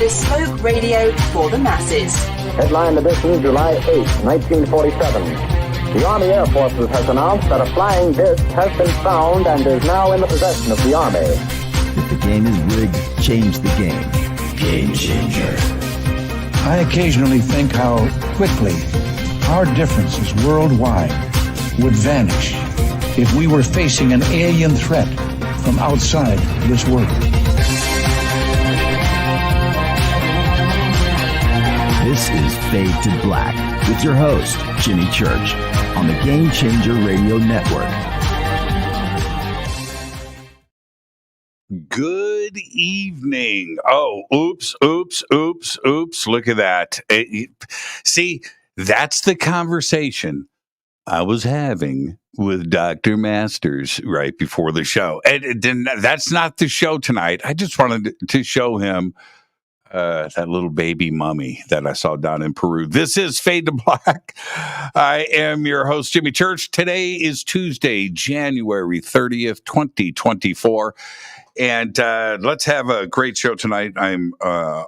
Bespoke radio for the masses. Headline edition, July 8, 1947. The Army Air Forces has announced that a flying disc has been found and is now in the possession of the Army. If the game is rigged, change the game. Game changer. I occasionally think how quickly our differences worldwide would vanish if we were facing an alien threat from outside this world. This is Fade to Black with your host, Jimmy Church, on the Game Changer Radio Network. Good evening. Oh, oops. Look at that. See, that's the conversation I was having with Dr. Masters right before the show. And that's not the show tonight. I just wanted to show him that little baby mummy that I saw down in Peru. This is Fade to Black. I am your host, Jimmy Church. Today is Tuesday, January 30th, 2024. And let's have a great show tonight. I'm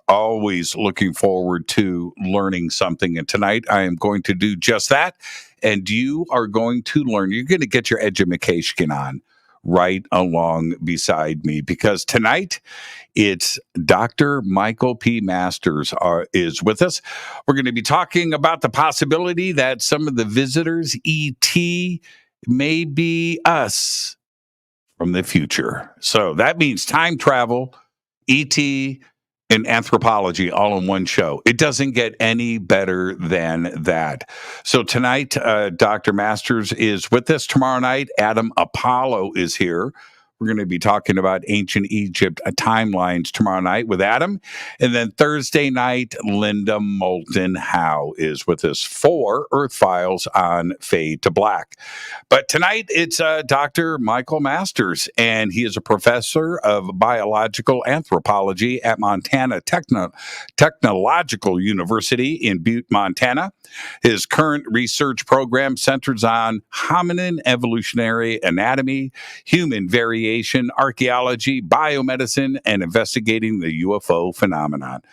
always looking forward to learning something. And tonight I am going to do just that. And you are going to learn. You're going to get your education on right along beside me, because tonight it's Dr. Michael P. Masters is with us. We're going to be talking about the possibility that some of the visitors, ET, may be us from the future. So that means time travel, ET, and anthropology all in one show. It doesn't get any better than that. So tonight, Dr. Masters is with us. Tomorrow night, Adam Apollo is here. We're going to be talking about ancient Egypt timelines tomorrow night with Adam. And then Thursday night, Linda Moulton Howe is with us for Earth Files on Fade to Black. But tonight, it's Dr. Michael Masters, and he is a professor of biological anthropology at Montana Technological University in Butte, Montana. His current research program centers on hominin evolutionary anatomy, human variation, archaeology, biomedicine, and investigating the UFO phenomenon.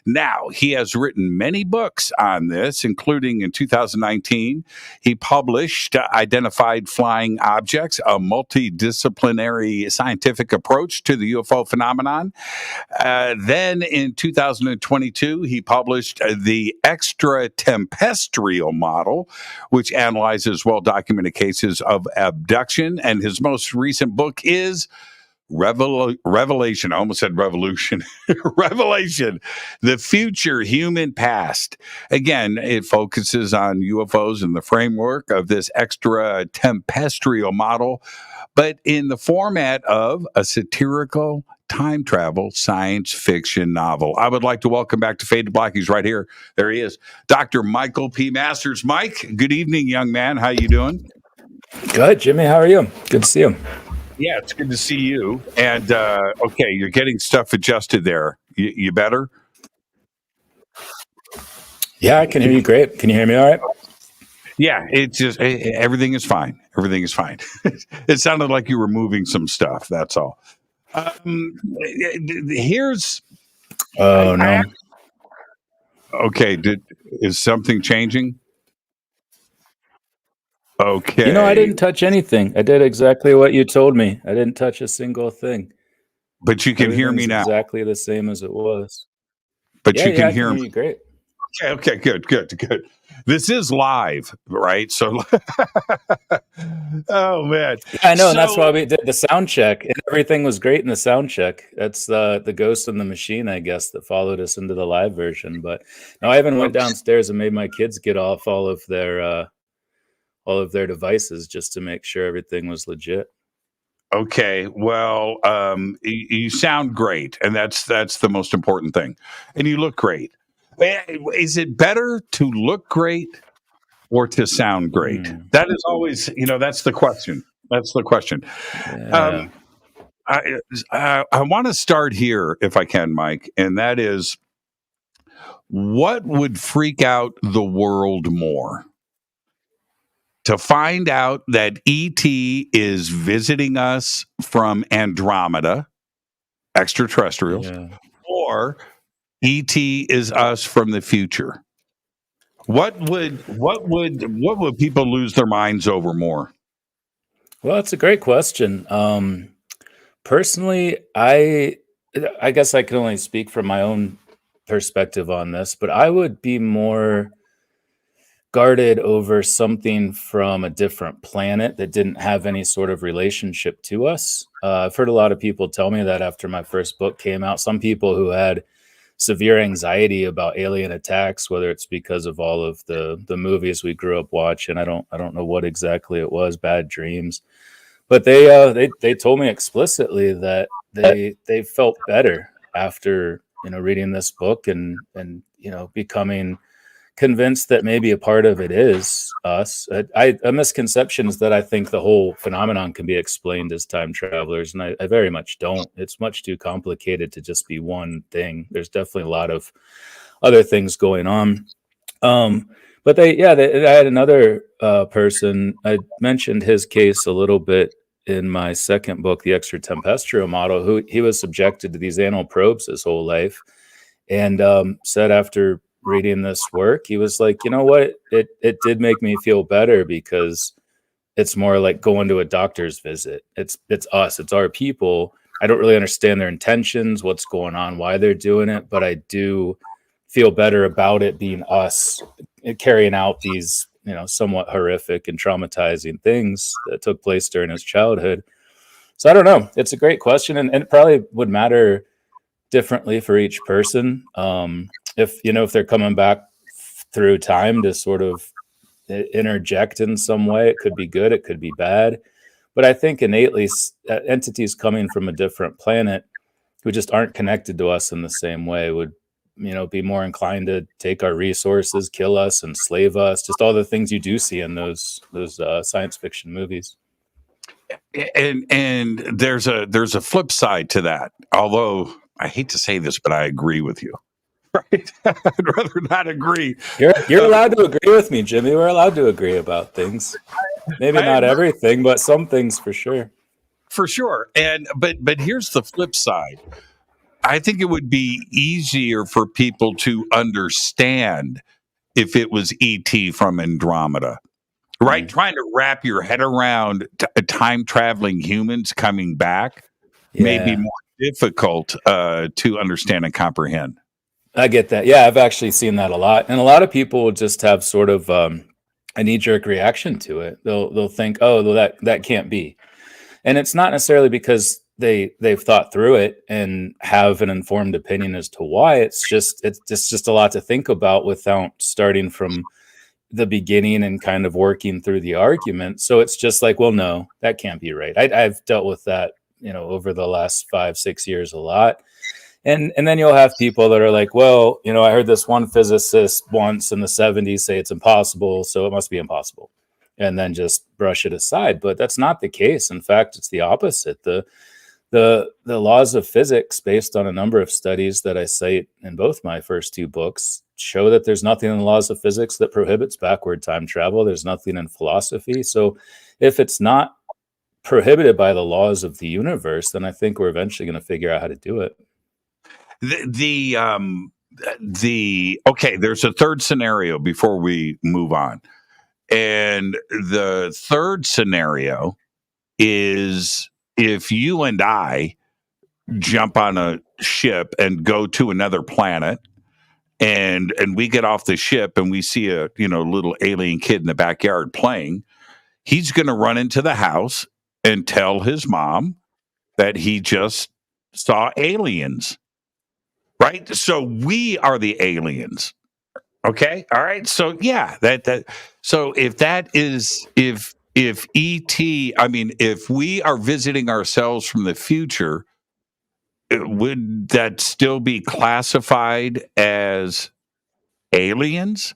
Now, he has written many books on this, including in 2019, he published Identified Flying Objects, a multidisciplinary scientific approach to the UFO phenomenon. Then in 2022, he published the Extratempestrial Model, which analyzes well-documented cases of abduction. And his most recent book is Revelation. I almost said revolution. Revelation, the future human past. Again, it focuses on UFOs in the framework of this extratempestrial model, but in the format of a satirical time travel science fiction novel. I would like to welcome back to Fade to Black. He's right here. There he is. Dr. Michael P. Masters. Mike, good evening, young man. How you doing? Good, Jimmy. How are you? Good to see you. Yeah, it's good to see you. And okay, you're getting stuff adjusted there. You better? Yeah, I can hear you great. Can you hear me all right? Yeah, it's just everything is fine. Everything is fine. It sounded like you were moving some stuff. That's all. Here's. Oh no. Okay, is something changing? Okay. You know, I didn't touch anything. I did exactly what you told me. I didn't touch a single thing. But you can hear me now. Exactly the same as it was. But you can I hear can me. hear you great. Okay, good. This is live, right? So, oh man, I know, and that's why we did the sound check, and everything was great in the sound check. That's the ghost in the machine, I guess, that followed us into the live version. But no, I even went downstairs and made my kids get off all of their devices just to make sure everything was legit. Okay, well, you sound great, and that's the most important thing, and you look great. Is it better to look great or to sound great? That is always, that's the question. Yeah. I want to start here, if I can, Mike, and that is, what would freak out the world more? To find out that ET is visiting us from Andromeda, extraterrestrials, or ET is us from the future. What would people lose their minds over more? Well, it's a great question. Personally, I guess I can only speak from my own perspective on this, but I would be more guarded over something from a different planet that didn't have any sort of relationship to us. I've heard a lot of people tell me that after my first book came out. Some people who had severe anxiety about alien attacks, whether it's because of all of the movies we grew up watching. I don't know what exactly it was, bad dreams. But they told me explicitly that they felt better after reading this book and becoming convinced that maybe a part of it is us. A misconception is that I think the whole phenomenon can be explained as time travelers, and I very much don't. It's much too complicated to just be one thing. There's definitely a lot of other things going on. But I had another person. I mentioned his case a little bit in my second book, The Extratempestrial Model, who he was subjected to these anal probes his whole life, and said after reading this work, he was like, you know what, it did make me feel better, because it's more like going to a doctor's visit. It's us, it's our people. I don't really understand their intentions, what's going on, why they're doing it, but I do feel better about it being us carrying out these somewhat horrific and traumatizing things that took place during his childhood. So I don't know, it's a great question, and it probably would matter differently for each person. If they're coming back through time to sort of interject in some way, it could be good, it could be bad. But I think innately entities coming from a different planet who just aren't connected to us in the same way would be more inclined to take our resources, kill us, enslave us, just all the things you do see in those science fiction movies. And there's a flip side to that. Although I hate to say this, but I agree with you. Right? I'd rather not agree. You're allowed to agree with me, Jimmy. We're allowed to agree about things. Maybe not everything, but some things for sure. For sure. But here's the flip side. I think it would be easier for people to understand if it was ET from Andromeda. Right? Mm-hmm. Trying to wrap your head around time traveling humans coming back may be more difficult to understand and comprehend. I get that. Yeah, I've actually seen that a lot. And a lot of people will just have sort of a knee-jerk reaction to it. They'll think, oh, well, that can't be. And it's not necessarily because they've thought through it and have an informed opinion as to why. It's just a lot to think about without starting from the beginning and kind of working through the argument. So it's just like, well, no, that can't be right. I've dealt with that, over the last 5-6 years a lot. And then you'll have people that are like, well, I heard this one physicist once in the 70s say it's impossible, so it must be impossible, and then just brush it aside. But that's not the case. In fact, it's the opposite. The laws of physics, based on a number of studies that I cite in both my first two books, show that there's nothing in the laws of physics that prohibits backward time travel. There's nothing in philosophy. So if it's not prohibited by the laws of the universe, then I think we're eventually going to figure out how to do it. Okay, there's a third scenario before we move on. And the third scenario is if you and I jump on a ship and go to another planet, and we get off the ship and we see a little alien kid in the backyard playing, he's going to run into the house and tell his mom that he just saw aliens. Right? So we are the aliens. Okay? All right. So yeah, so if if we are visiting ourselves from the future, would that still be classified as aliens?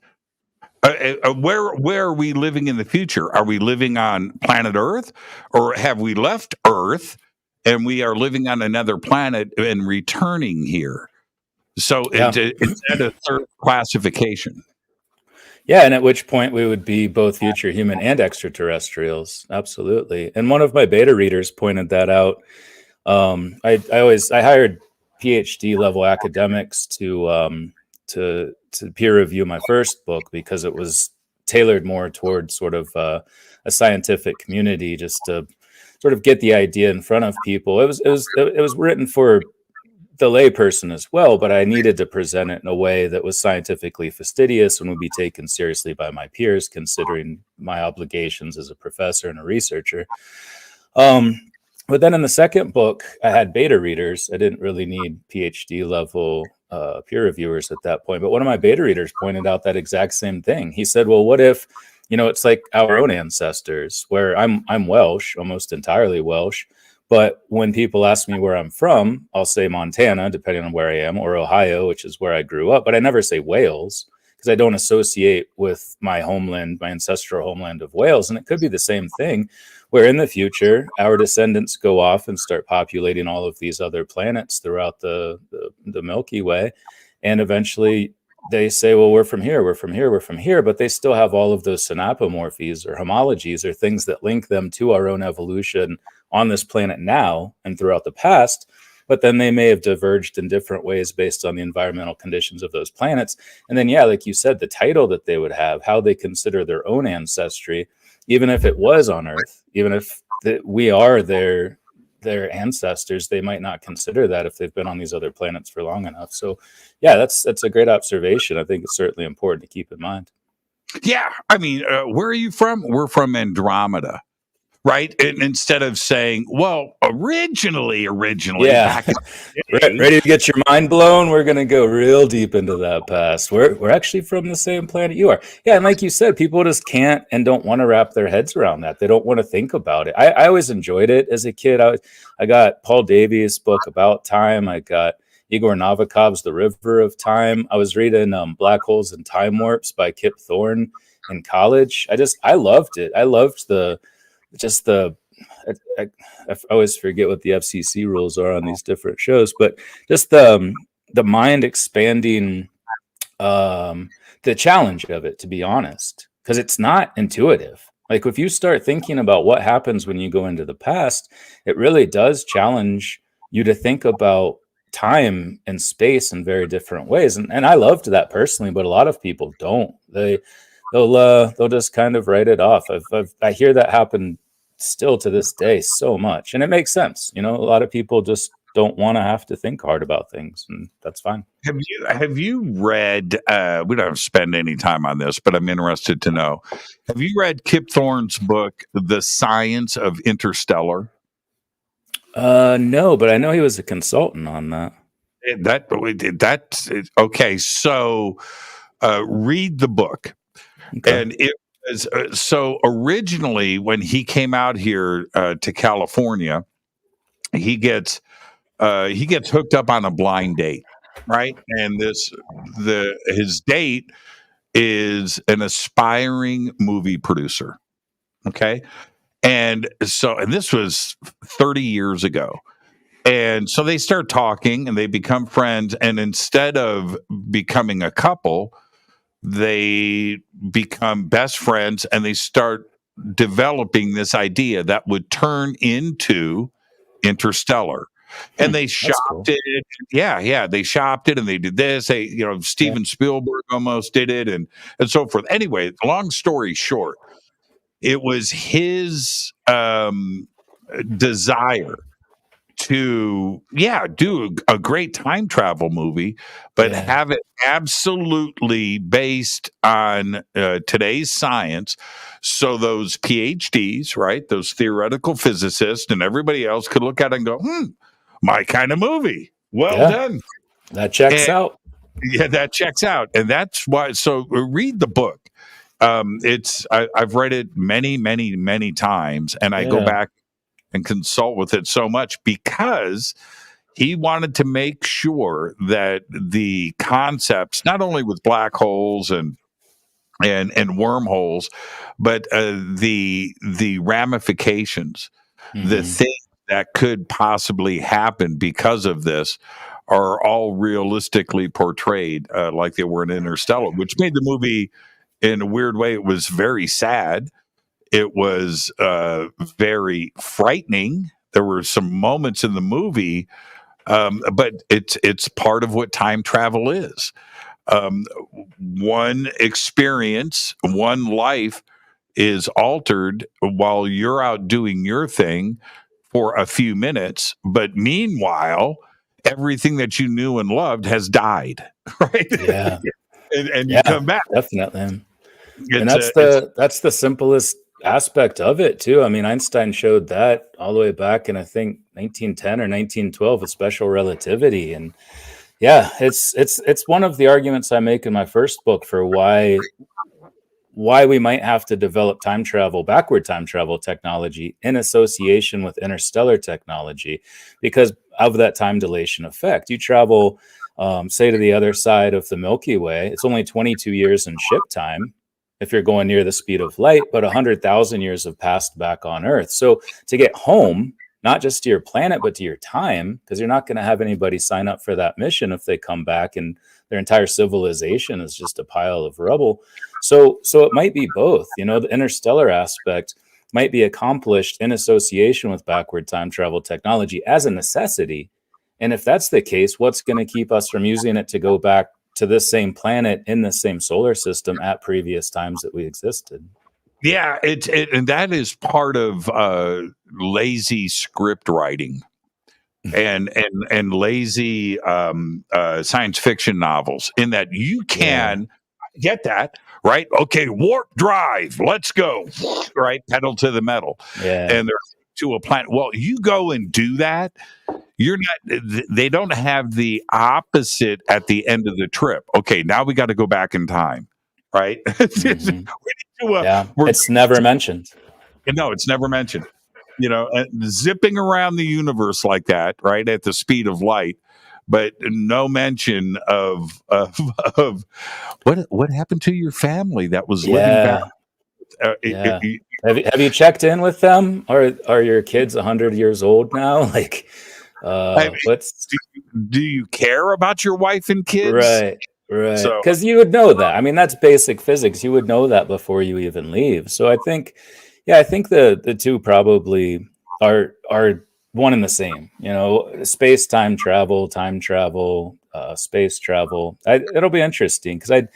Where are we living in the future? Are we living on planet Earth, or have we left Earth and we are living on another planet and returning here? So it's at a third classification. Yeah, and at which point we would be both future human and extraterrestrials. Absolutely. And one of my beta readers pointed that out. I hired PhD level academics to peer review my first book, because it was tailored more towards sort of a scientific community, just to sort of get the idea in front of people. It was written for the layperson as well, but I needed to present it in a way that was scientifically fastidious and would be taken seriously by my peers, considering my obligations as a professor and a researcher. But then in the second book, I had beta readers. I didn't really need PhD level peer reviewers at that point. But one of my beta readers pointed out that exact same thing. He said, well, what if, it's like our own ancestors, where I'm Welsh, almost entirely Welsh. But when people ask me where I'm from, I'll say Montana, depending on where I am, or Ohio, which is where I grew up. But I never say Wales, because I don't associate with my homeland, my ancestral homeland of Wales. And it could be the same thing, where in the future, our descendants go off and start populating all of these other planets throughout the Milky Way. And eventually they say, well, we're from here, we're from here, we're from here. But they still have all of those synapomorphies or homologies, or things that link them to our own evolution on this planet now and throughout the past. But then they may have diverged in different ways based on the environmental conditions of those planets. And then, yeah, like you said, the title that they would have, how they consider their own ancestry, even if it was on Earth, even if we are their ancestors, they might not consider that if they've been on these other planets for long enough. So, yeah, that's a great observation. I think it's certainly important to keep in mind. Yeah, I mean, where are you from? We're from Andromeda. Right. And instead of saying, well, originally, yeah, back in the day, ready to get your mind blown? We're going to go real deep into that past. We're actually from the same planet you are. Yeah. And like you said, people just can't and don't want to wrap their heads around that. They don't want to think about it. I always enjoyed it as a kid. I got Paul Davies' book About Time. I got Igor Novikov's The River of Time. I was reading Black Holes and Time Warps by Kip Thorne in college. I loved it. I loved I always forget what the FCC rules are on these different shows, but just the mind expanding, the challenge of it, to be honest, because it's not intuitive. Like, if you start thinking about what happens when you go into the past, it really does challenge you to think about time and space in very different ways. And I loved that personally, but a lot of people don't. They'll just kind of write it off. I hear that happen still to this day so much, and it makes sense. A lot of people just don't want to have to think hard about things, and that's fine. Have you read? We don't have to spend any time on this, but I'm interested to know. Have you read Kip Thorne's book, The Science of Interstellar? No, but I know he was a consultant on that. That's okay. So, read the book. Okay. And it was so originally when he came out here to California, he gets hooked up on a blind date, right? And his date is an aspiring movie producer. Okay. And this was 30 years ago. And so they start talking and they become friends. And instead of becoming a couple, they become best friends, and they start developing this idea that would turn into Interstellar. And they shopped it. Yeah. They shopped it, and they did this. Steven Spielberg almost did it, and so forth. Anyway, long story short, it was his desire to do a great time travel movie, but have it absolutely based on today's science, so those PhDs, right, those theoretical physicists and everybody else could look at it and go, my kind of movie. Well done. That checks out. Yeah, that checks out. And that's why, so read the book. I've read it many, many, many times, and I go back and consult with it so much because he wanted to make sure that the concepts, not only with black holes and wormholes, but the ramifications, the things that could possibly happen because of this, are all realistically portrayed like they were in Interstellar, which made the movie, in a weird way, it was very sad. It was very frightening. There were some moments in the movie But it's part of what time travel is. One experience, one life is altered while you're out doing your thing for a few minutes, but meanwhile, everything that you knew and loved has died, right? Yeah. and you Yeah, come back. definitely. And It's that's the simplest aspect of it too. I mean, Einstein showed that all the way back in, I think, 1910 or 1912 with special relativity. And yeah, it's one of the arguments I make in my first book for why we might have to develop backward time travel technology in association with interstellar technology because of that time dilation effect. You travel, say, to the other side of the Milky Way. It's only 22 years in ship time if you're going near the speed of light, but 100,000 years have passed back on Earth. So to get home, not just to your planet, but to your time, because you're not going to have anybody sign up for that mission if they come back and their entire civilization is just a pile of rubble. So it might be both. The interstellar aspect might be accomplished in association with backward time travel technology as a necessity. And if that's the case, what's going to keep us from using it to go back to this same planet in the same solar system at previous times that we existed? Yeah, and that is part of lazy script writing and lazy science fiction novels, in that you can get that, right? Okay, warp drive, let's go, right? Pedal to the metal. Yeah. And they're to a planet. Well, you go and do that. You're not, they don't have the opposite at the end of the trip. Okay, now we got to go back in time, right? Mm-hmm. It's never mentioned. No, it's never mentioned. Zipping around the universe like that, right, at the speed of light, but no mention of what happened to your family that was living back. Have you checked in with them? Are your kids 100 years old now? Like, do you care about your wife and kids? Right. Because you would know that. I mean, that's basic physics. You would know that before you even leave. So I think the two probably are one and the same. Space time travel, space travel. It'll be interesting because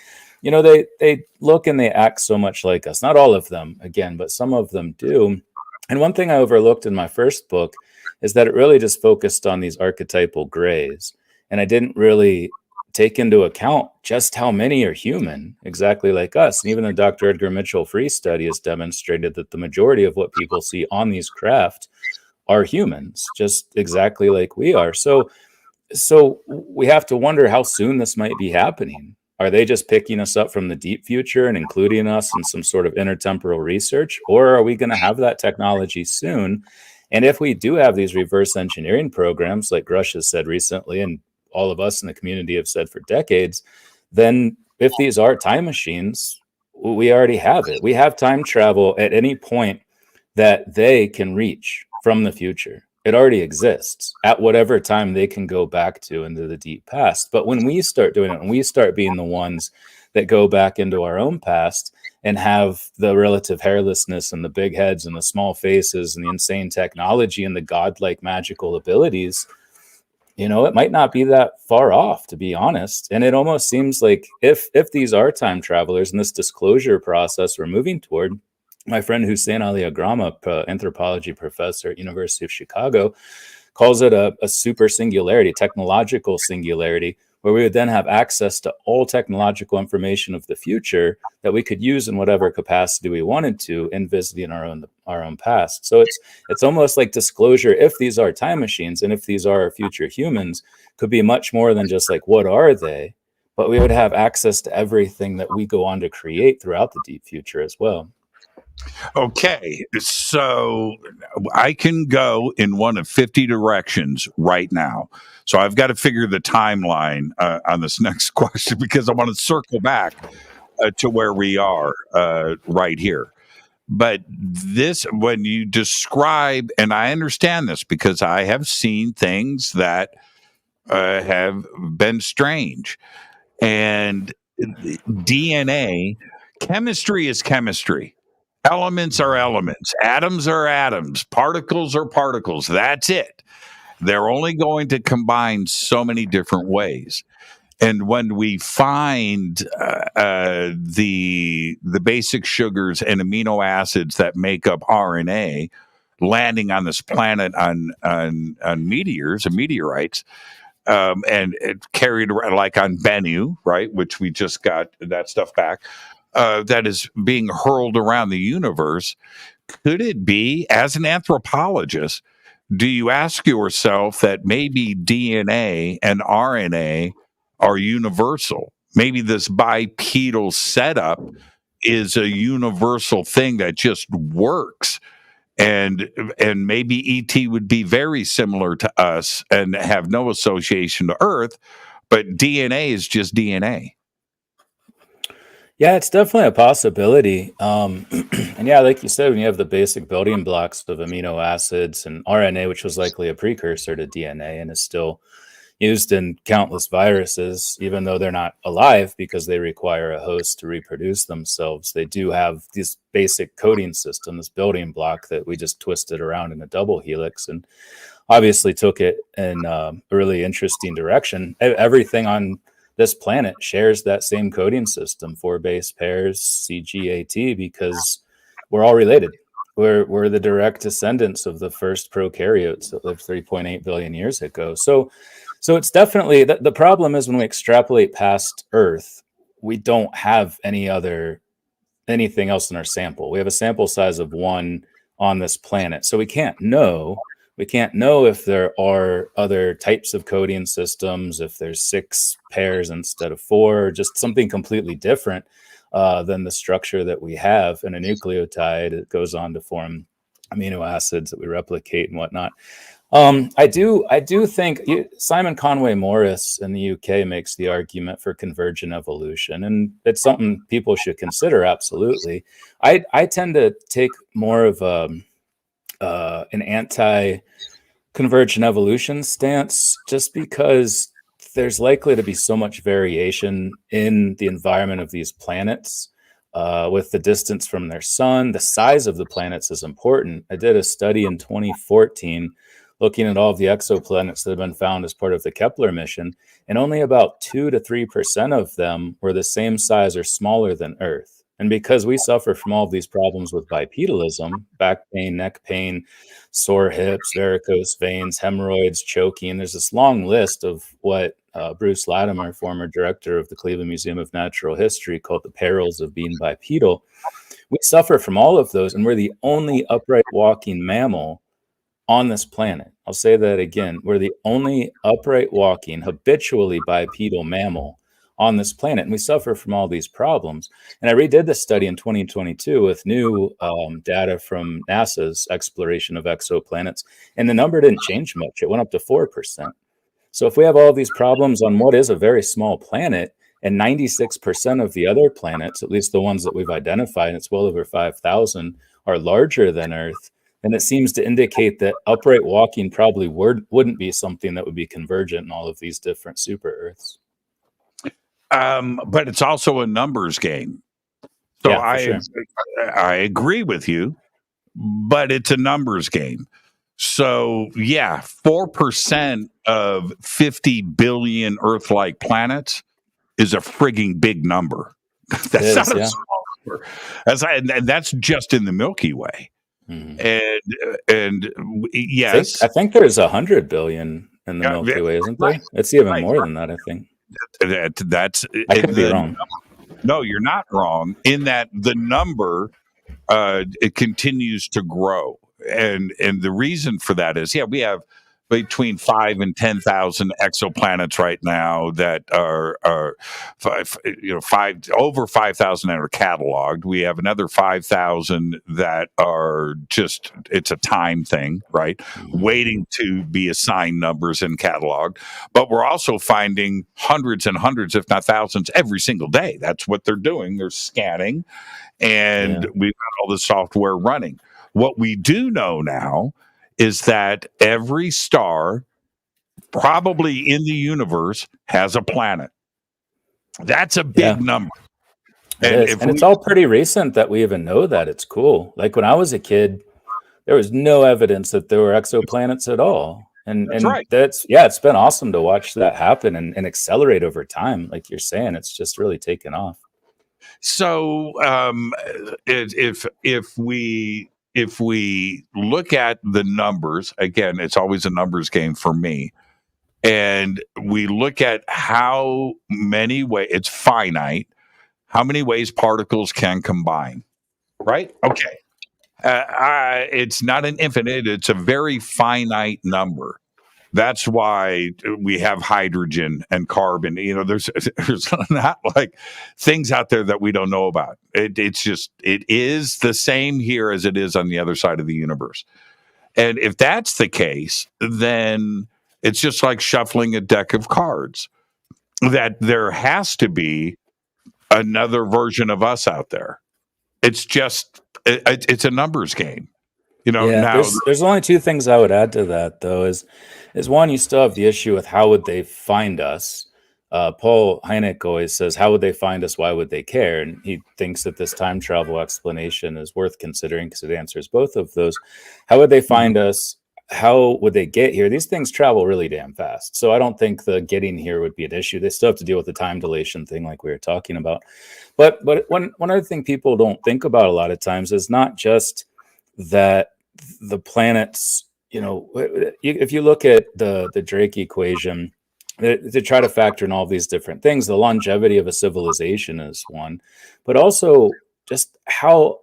they look and they act so much like us. Not all of them, again, but some of them do. And one thing I overlooked in my first book is that it really just focused on these archetypal grays. And I didn't really take into account just how many are human, exactly like us. And even the Dr. Edgar Mitchell Free study has demonstrated that the majority of what people see on these craft are humans, just exactly like we are. So we have to wonder how soon this might be happening. Are they just picking us up from the deep future and including us in some sort of intertemporal research? Or are we going to have that technology soon? And if we do have these reverse engineering programs, like Grush has said recently, and all of us in the community have said for decades, then if these are time machines, we already have it. We have time travel at any point that they can reach from the future. It already exists at whatever time they can go back to into the deep past. But when we start doing it, when we start being the ones that go back into our own past and have the relative hairlessness and the big heads and the small faces and the insane technology and the godlike magical abilities, it might not be that far off, to be honest. And it almost seems like if these are time travelers and this disclosure process we're moving toward, my friend Hussein Ali Agrama, anthropology professor at University of Chicago, calls it a super singularity, technological singularity, where we would then have access to all technological information of the future that we could use in whatever capacity we wanted to in visiting our own past. So it's almost like disclosure, if these are time machines and if these are our future humans, could be much more than just like, what are they? But we would have access to everything that we go on to create throughout the deep future as well. Okay, so I can go in one of 50 directions right now. So I've got to figure the timeline on this next question, because I want to circle back to where we are right here. But this, when you describe, and I understand this because I have seen things that have been strange, and DNA, chemistry is chemistry. Elements are elements. Atoms are atoms. Particles are particles. That's it. They're only going to combine so many different ways. And when we find the basic sugars and amino acids that make up RNA landing on this planet on meteors and meteorites, and it carried around like on Bennu, right, which we just got that stuff back, that is being hurled around the universe. Could it be, as an anthropologist, do you ask yourself that maybe DNA and RNA are universal? Maybe this bipedal setup is a universal thing that just works. And maybe ET would be very similar to us and have no association to Earth, but DNA is just DNA. Yeah, it's definitely a possibility. And yeah, like you said, when you have the basic building blocks of amino acids and RNA, which was likely a precursor to DNA and is still used in countless viruses, even though they're not alive because they require a host to reproduce themselves, they do have this basic coding system, this building block that we just twisted around in a double helix and obviously took it in a really interesting direction. Everything on this planet shares that same coding system, 4 base pairs, CGAT, because we're all related. We're the direct descendants of the first prokaryotes that lived 3.8 billion years ago. So it's definitely, the problem is when we extrapolate past Earth, we don't have anything else in our sample. We have a sample size of 1 on this planet. So we can't know if there are other types of coding systems, if there's 6 pairs instead of 4, just something completely different than the structure that we have in a nucleotide. It goes on to form amino acids that we replicate and whatnot. I do think Simon Conway Morris in the UK makes the argument for convergent evolution, and it's something people should consider. Absolutely. I tend to take more of an anti-convergent evolution stance, just because there's likely to be so much variation in the environment of these planets. With the distance from their sun, the size of the planets is important. I did a study in 2014 looking at all of the exoplanets that have been found as part of the Kepler mission, and only about 2 to 3% of them were the same size or smaller than Earth. And because we suffer from all of these problems with bipedalism, back pain, neck pain, sore hips, varicose veins, hemorrhoids, choking, there's this long list of what Bruce Latimer, former director of the Cleveland Museum of Natural History, called the perils of being bipedal. We suffer from all of those, and we're the only upright walking mammal on this planet. I'll say that again. We're the only upright walking, habitually bipedal mammal on this planet, and we suffer from all these problems. And I redid this study in 2022 with new data from NASA's exploration of exoplanets, and the number didn't change much. It went up to 4%. So if we have all these problems on what is a very small planet, and 96% of the other planets, at least the ones that we've identified, and it's well over 5,000, are larger than Earth, and it seems to indicate that upright walking probably wouldn't be something that would be convergent in all of these different super Earths. But it's also a numbers game. So yeah, I agree with you, but it's a numbers game. So yeah, 4% of 50 billion Earth-like planets is a frigging big number. That's not a small number. And that's just in the Milky Way. Mm-hmm. And yes, I think there's 100 billion in the Milky Way, isn't there? It's even more than that, I think. That's I could be wrong. No, you're not wrong. In that the number it continues to grow, and the reason for that is we have between 5,000 and 10,000 exoplanets right now that are over 5,000 that are cataloged. We have another 5,000 that are just, it's a time thing, right? Mm-hmm. Waiting to be assigned numbers and cataloged. But we're also finding hundreds and hundreds, if not thousands, every single day. That's what they're doing. They're scanning, and we've got all the software running. What we do know now is that every star probably in the universe has a planet. That's a big number. And it's all pretty recent that we even know that. It's cool. Like when I was a kid, there was no evidence that there were exoplanets at all. And right. it's been awesome to watch that happen and accelerate over time. Like you're saying, it's just really taken off. So if we look at the numbers, again, it's always a numbers game for me. And we look at how many ways, it's finite, how many ways particles can combine, right? Okay. It's not an infinite, it's a very finite number. That's why we have hydrogen and carbon. There's not like things out there that we don't know about. It is the same here as it is on the other side of the universe. And if that's the case, then it's just like shuffling a deck of cards, that there has to be another version of us out there. It's just, it's a numbers game. Now there's only two things I would add to that, though, is one, you still have the issue with how would they find us. Paul Hynek always says, how would they find us? Why would they care? And he thinks that this time travel explanation is worth considering because it answers both of those. How would they find us? How would they get here? These things travel really damn fast. So I don't think the getting here would be an issue. They still have to deal with the time dilation thing like we were talking about. But one other thing people don't think about a lot of times is not just that the planets, if you look at the Drake equation, they try to factor in all these different things. The longevity of a civilization is one, but also just how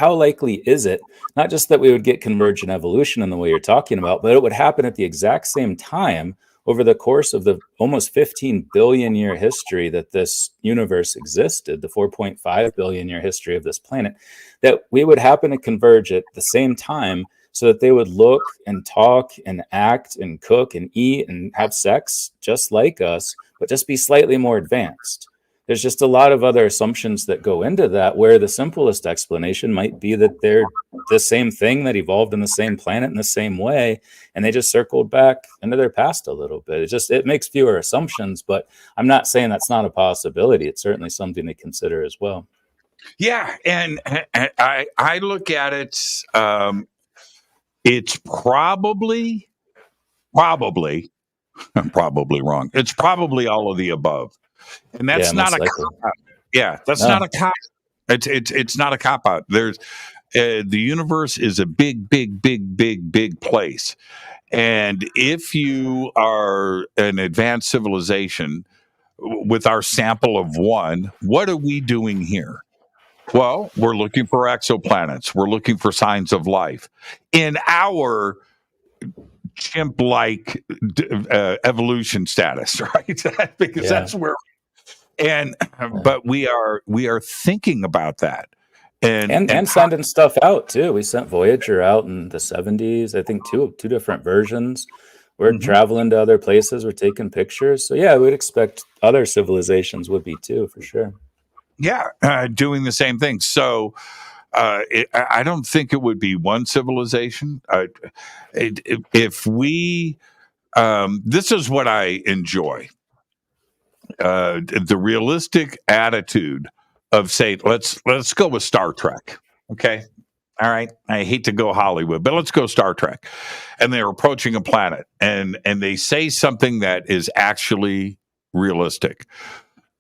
likely is it, not just that we would get convergent evolution in the way you're talking about, but it would happen at the exact same time over the course of the almost 15 billion year history that this universe existed, the 4.5 billion year history of this planet, that we would happen to converge at the same time so that they would look and talk and act and cook and eat and have sex just like us, but just be slightly more advanced. There's just a lot of other assumptions that go into that, where the simplest explanation might be that they're the same thing that evolved in the same planet in the same way, and they just circled back into their past a little bit. It makes fewer assumptions, but I'm not saying that's not a possibility. It's certainly something to consider as well. Yeah, and I look at it. It's probably, I'm probably wrong. It's probably all of the above. And that's not a cop out. Yeah, that's not a cop. It's not a cop out. There's the universe is a big place, and if you are an advanced civilization with our sample of one, what are we doing here? Well, we're looking for exoplanets. We're looking for signs of life in our chimp-like evolution status, right? Because that's where. But we are thinking about that, and sending stuff out too. We sent Voyager out in the 70s. I think two different versions. We're traveling to other places. We're taking pictures. So yeah, we'd expect other civilizations would be too, for sure. Yeah, doing the same thing. So I don't think it would be one civilization. If we, this is what I enjoy. The realistic attitude of, say, let's go with Star Trek. Okay. All right. I hate to go Hollywood, but let's go Star Trek. And they're approaching a planet and they say something that is actually realistic.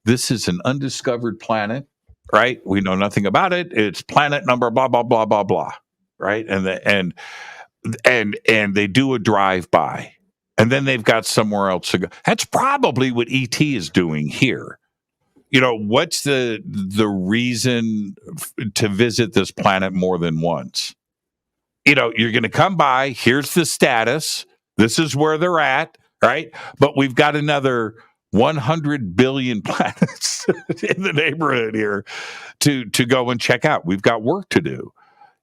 This is an undiscovered planet, right? We know nothing about it. It's planet number blah blah blah blah blah, right? And they do a drive by, and then they've got somewhere else to go. That's probably what ET is doing here. What's the reason to visit this planet more than once? You're going to come by. Here's the status. This is where they're at, right? But we've got another 100 billion planets in the neighborhood here to go and check out. We've got work to do,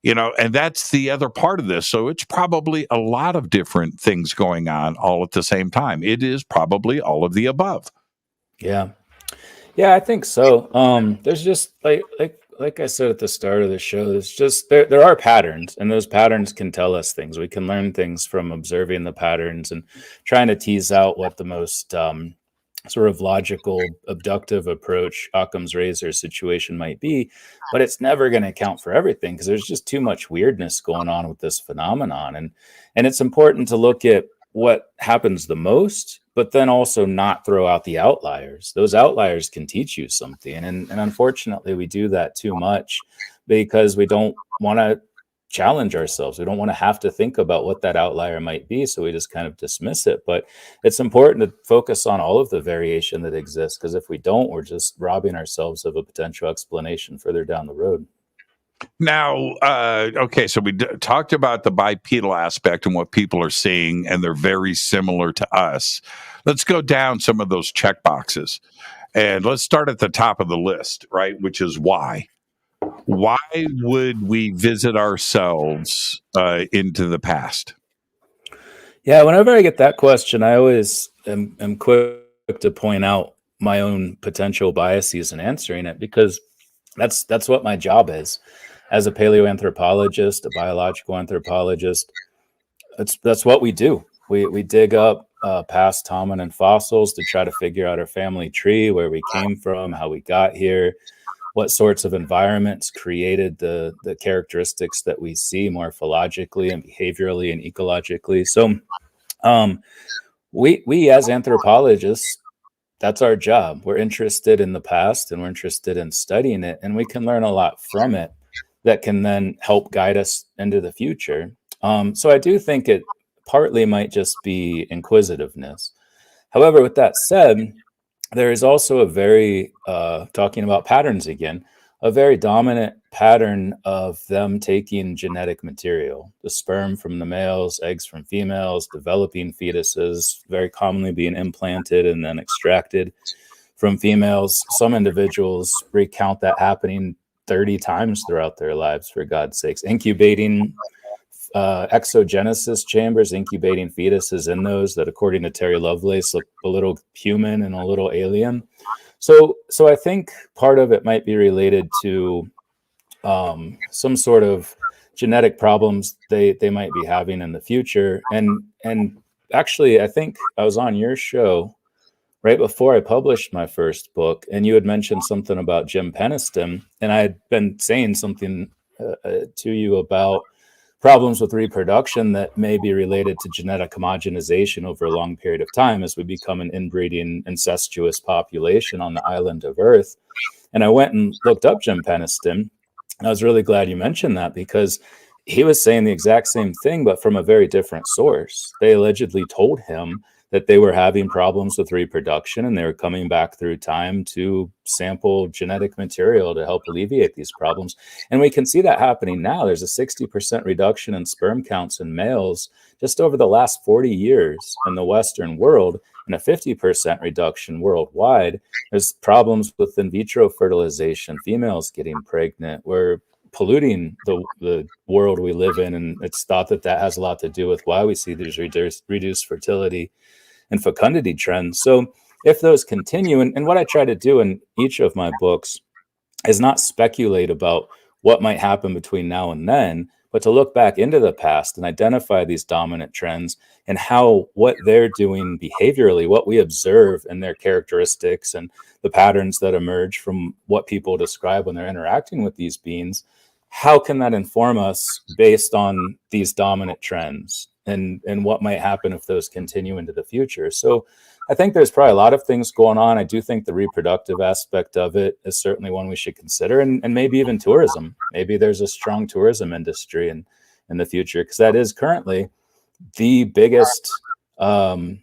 and that's the other part of this. So it's probably a lot of different things going on all at the same time. It is probably all of the above. Yeah, I think so. There's just like I said at the start of the show, there's just there are patterns, and those patterns can tell us things. We can learn things from observing the patterns and trying to tease out what the most sort of logical, abductive approach, Occam's razor situation might be, but it's never going to account for everything because there's just too much weirdness going on with this phenomenon. And it's important to look at what happens the most, but then also not throw out the outliers. Those outliers can teach you something. And unfortunately, we do that too much because we don't want to challenge ourselves. We don't want to have to think about what that outlier might be. So we just kind of dismiss it. But it's important to focus on all of the variation that exists, because if we don't, we're just robbing ourselves of a potential explanation further down the road. Now, okay, so we talked about the bipedal aspect and what people are seeing, and they're very similar to us. Let's go down some of those check boxes, and let's start at the top of the list, right? Which is why. Why would we visit ourselves into the past? Yeah, whenever I get that question, I always am quick to point out my own potential biases in answering it, because that's what my job is. As a paleoanthropologist, a biological anthropologist, that's what we do. We dig up past hominin fossils to try to figure out our family tree, where we came from, how we got here, what sorts of environments created the characteristics that we see morphologically and behaviorally and ecologically. So we as anthropologists, that's our job. We're interested in the past and we're interested in studying it, and we can learn a lot from it that can then help guide us into the future. So I do think it partly might just be inquisitiveness. However, with that said, there is also a very, talking about patterns again, a very dominant pattern of them taking genetic material, the sperm from the males, eggs from females, developing fetuses, very commonly being implanted and then extracted from females. Some individuals recount that happening 30 times throughout their lives, for God's sakes, incubating exogenesis chambers, incubating fetuses in those that, according to Terry Lovelace, look a little human and a little alien. So I think part of it might be related to some sort of genetic problems they might be having in the future. And actually, I think I was on your show right before I published my first book, and you had mentioned something about Jim Peniston, and I had been saying something to you about problems with reproduction that may be related to genetic homogenization over a long period of time as we become an inbreeding, incestuous population on the island of Earth. And I went and looked up Jim Peniston, and I was really glad you mentioned that, because he was saying the exact same thing, but from a very different source. They allegedly told him that they were having problems with reproduction, and they were coming back through time to sample genetic material to help alleviate these problems. And we can see that happening now. There's a 60% reduction in sperm counts in males just over the last 40 years in the Western world, and a 50% reduction worldwide. There's problems with in vitro fertilization, females getting pregnant. We're polluting the world we live in, and it's thought that that has a lot to do with why we see these reduced fertility and fecundity trends. So if those continue, and what I try to do in each of my books is not speculate about what might happen between now and then, but to look back into the past and identify these dominant trends and how what they're doing behaviorally, what we observe in their characteristics and the patterns that emerge from what people describe when they're interacting with these beings, how can that inform us based on these dominant trends and what might happen if those continue into the future? So I think there's probably a lot of things going on. I do think the reproductive aspect of it is certainly one we should consider, and maybe even tourism. Maybe there's a strong tourism industry in the future, because that is currently the biggest, I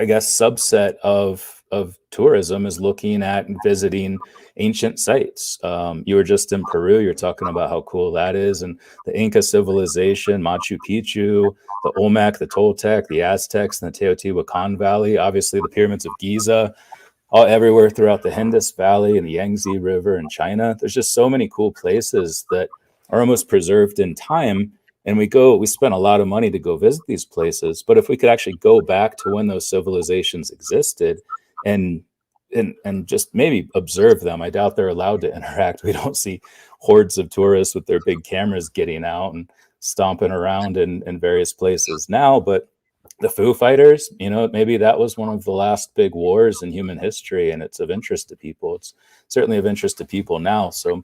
guess, subset of tourism is looking at and visiting ancient sites. You were just in Peru. You're talking about how cool that is, and the Inca civilization, Machu Picchu, the Olmec, the Toltec, the Aztecs, and the Teotihuacan Valley. Obviously, the pyramids of Giza, all everywhere throughout the Indus Valley and the Yangtze River in China. There's just so many cool places that are almost preserved in time. And we spend a lot of money to go visit these places. But if we could actually go back to when those civilizations existed and just maybe observe them. I doubt they're allowed to interact. We don't see hordes of tourists with their big cameras getting out and stomping around in various places now. But the Foo Fighters, maybe that was one of the last big wars in human history, and it's of interest to people. It's certainly of interest to people now. So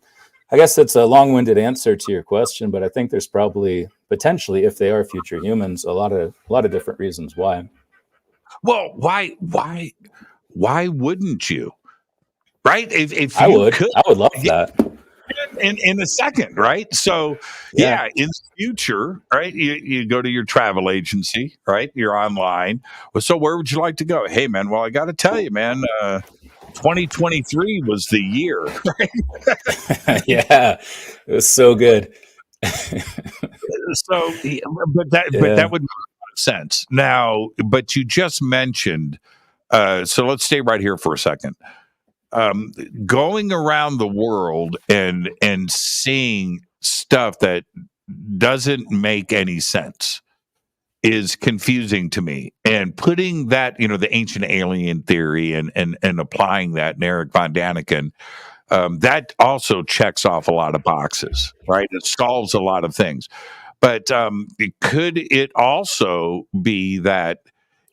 I guess it's a long-winded answer to your question, but I think there's probably potentially, if they are future humans, a lot of different reasons why. Well, why wouldn't you? Right? If I you would, could, I would love that. in a second, right? So yeah, in the future, right? You go to your travel agency, right? You're online. Well, so where would you like to go? Hey, man. Well, I got to tell you, man. 2023 was the year. Yeah, it was so good. So, but that would make a lot of sense. Now, but you just mentioned. So let's stay right here for a second. Going around the world and seeing stuff that doesn't make any sense is confusing to me. And putting that, the ancient alien theory and applying that in Eric von Daniken, that also checks off a lot of boxes, right? It solves a lot of things. But could it also be that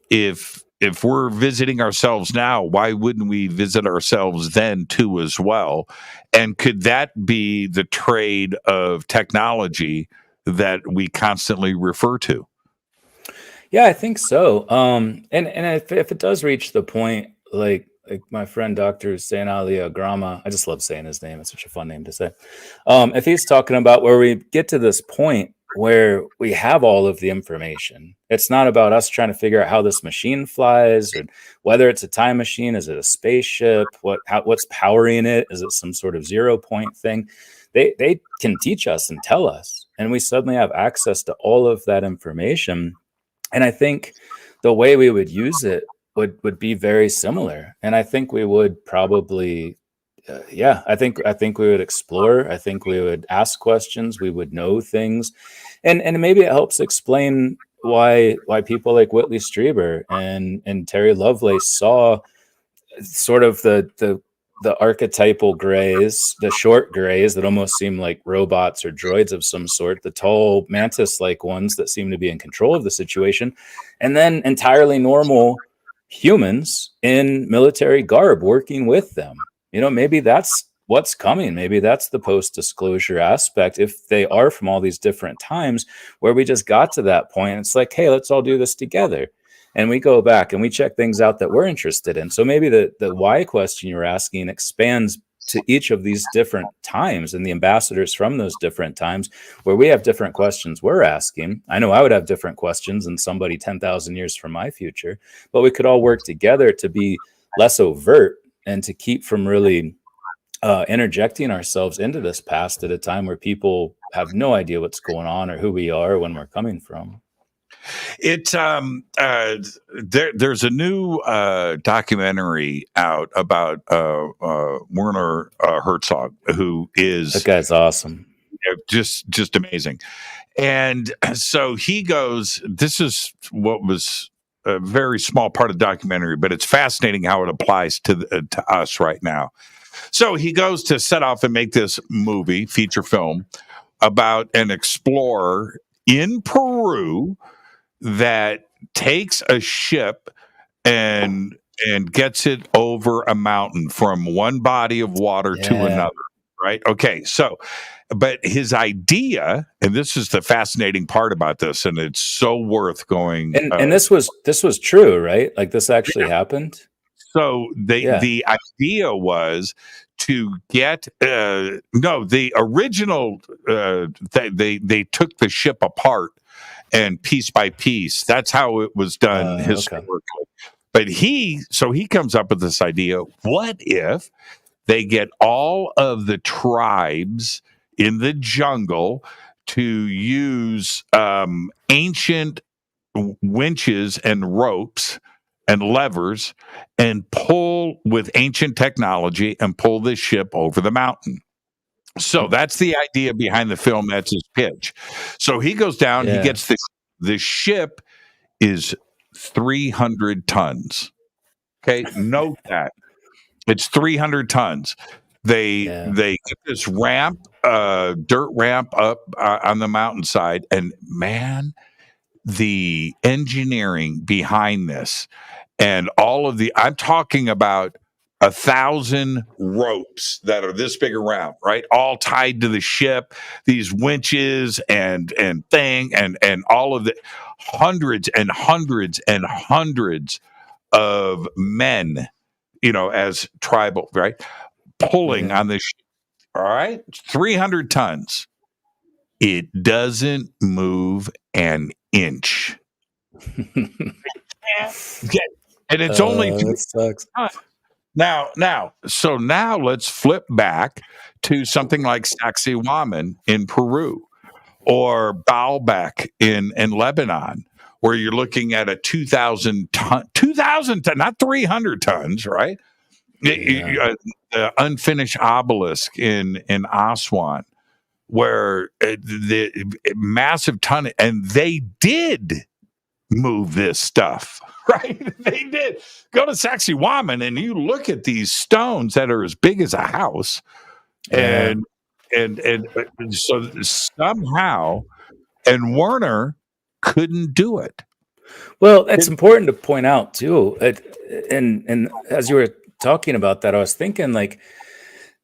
if we're visiting ourselves now, why wouldn't we visit ourselves then too as well? And could that be the trade of technology that we constantly refer to? Yeah, I think so. And if it does reach the point, like my friend Dr. Hussein Ali Agrama, I just love saying his name. It's such a fun name to say. If he's talking about where we get to this point where we have all of the information, it's not about us trying to figure out how this machine flies or whether it's a time machine. Is it a spaceship? What's powering it? Is it some sort of 0 point thing? They can teach us and tell us, and we suddenly have access to all of that information. And I think the way we would use it would be very similar. And I think we would probably, I think we would explore. I think we would ask questions. We would know things, and maybe it helps explain why people like Whitley Strieber and Terry Lovelace saw sort of the archetypal grays, the short grays that almost seem like robots or droids of some sort, the tall mantis-like ones that seem to be in control of the situation, and then entirely normal humans in military garb working with them. Maybe that's what's coming. Maybe that's the post-disclosure aspect. If they are from all these different times where we just got to that point, it's like, hey, let's all do this together. And we go back and we check things out that we're interested in. So maybe the why question you're asking expands to each of these different times and the ambassadors from those different times where we have different questions we're asking. I know I would have different questions than somebody 10,000 years from my future, but we could all work together to be less overt and to keep from really interjecting ourselves into this past at a time where people have no idea what's going on or who we are or when we're coming from. It's there's a new documentary out about Werner Herzog, who is that guy's awesome, just amazing. And so he goes. This is what was a very small part of the documentary, but it's fascinating how it applies to us right now. So he goes to set off and make this feature film about an explorer in Peru that takes a ship and gets it over a mountain from one body of water to another, right? Okay, so, but his idea, and this is the fascinating part about this, and it's so worth going. And this was true, right? Like this actually happened. So the idea was to get the original. They took the ship apart. And piece by piece, that's how it was done historically. Okay. But he comes up with this idea: what if they get all of the tribes in the jungle to use ancient winches and ropes and levers and pull with ancient technology and pull this ship over the mountain? So that's the idea behind the film. That's his pitch. So he goes down, he gets the ship is 300 tons. Okay. Note that it's 300 tons. They get this ramp, dirt ramp up on the mountainside. And man, the engineering behind this and all of I'm talking about 1,000 ropes that are this big around, right? All tied to the ship, these winches and all of the hundreds and hundreds and hundreds of men, as tribal, right? Pulling on this ship. All right. 300 tons. It doesn't move an inch. And it's only that sucks. Now, let's flip back to something like Sacsayhuaman in Peru or Baalbek in Lebanon, where you're looking at a 2,000 ton, not 300 tons, right? The unfinished obelisk in Aswan, where the massive ton, and they did move this stuff, right? They did. Go to Sacsayhuaman and you look at these stones that are as big as a house, and so somehow, and Werner couldn't do it. Well, it's important to point out too, and as you were talking about that, I was thinking like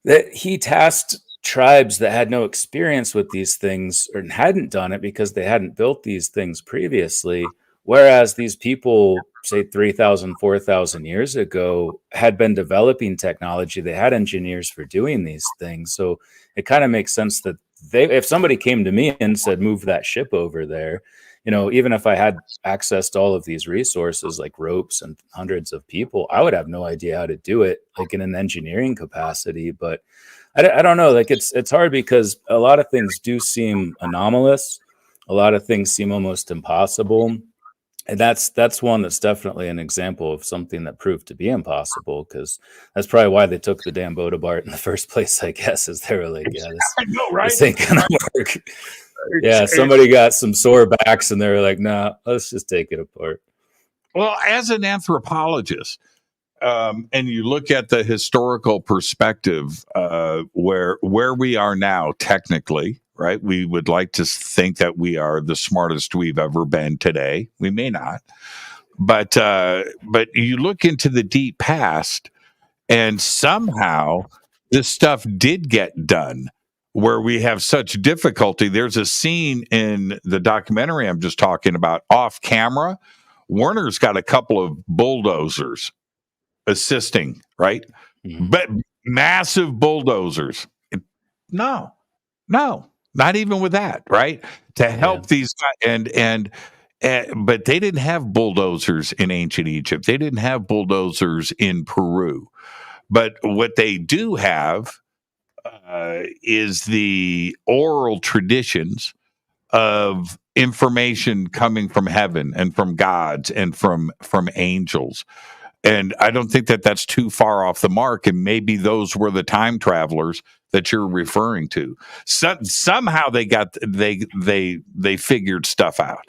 that he tasked tribes that had no experience with these things or hadn't done it because they hadn't built these things previously. Whereas these people, say 3,000, 4,000 years ago, had been developing technology. They had engineers for doing these things. So it kind of makes sense that if somebody came to me and said, move that ship over there, even if I had access to all of these resources like ropes and hundreds of people, I would have no idea how to do it, like in an engineering capacity. But I don't know, like it's hard because a lot of things do seem anomalous. A lot of things seem almost impossible. And that's one that's definitely an example of something that proved to be impossible, because that's probably why they took the damn boat apart in the first place, I guess, is they were like, this ain't gonna work. Somebody got some sore backs and they were like, nah, let's just take it apart. Well, as an anthropologist, and you look at the historical perspective, where we are now technically, right? We would like to think that we are the smartest we've ever been today. We may not, but you look into the deep past, and somehow this stuff did get done. Where we have such difficulty. There's a scene in the documentary I'm just talking about off camera. Werner's got a couple of bulldozers assisting, right? Mm-hmm. But massive bulldozers. No, not even with that, right? To help these guys, but they didn't have bulldozers in ancient Egypt. They didn't have bulldozers in Peru. But what they do have is the oral traditions of information coming from heaven and from gods and from angels. And I don't think that that's too far off the mark. And maybe those were the time travelers that you're referring to. Somehow they figured stuff out.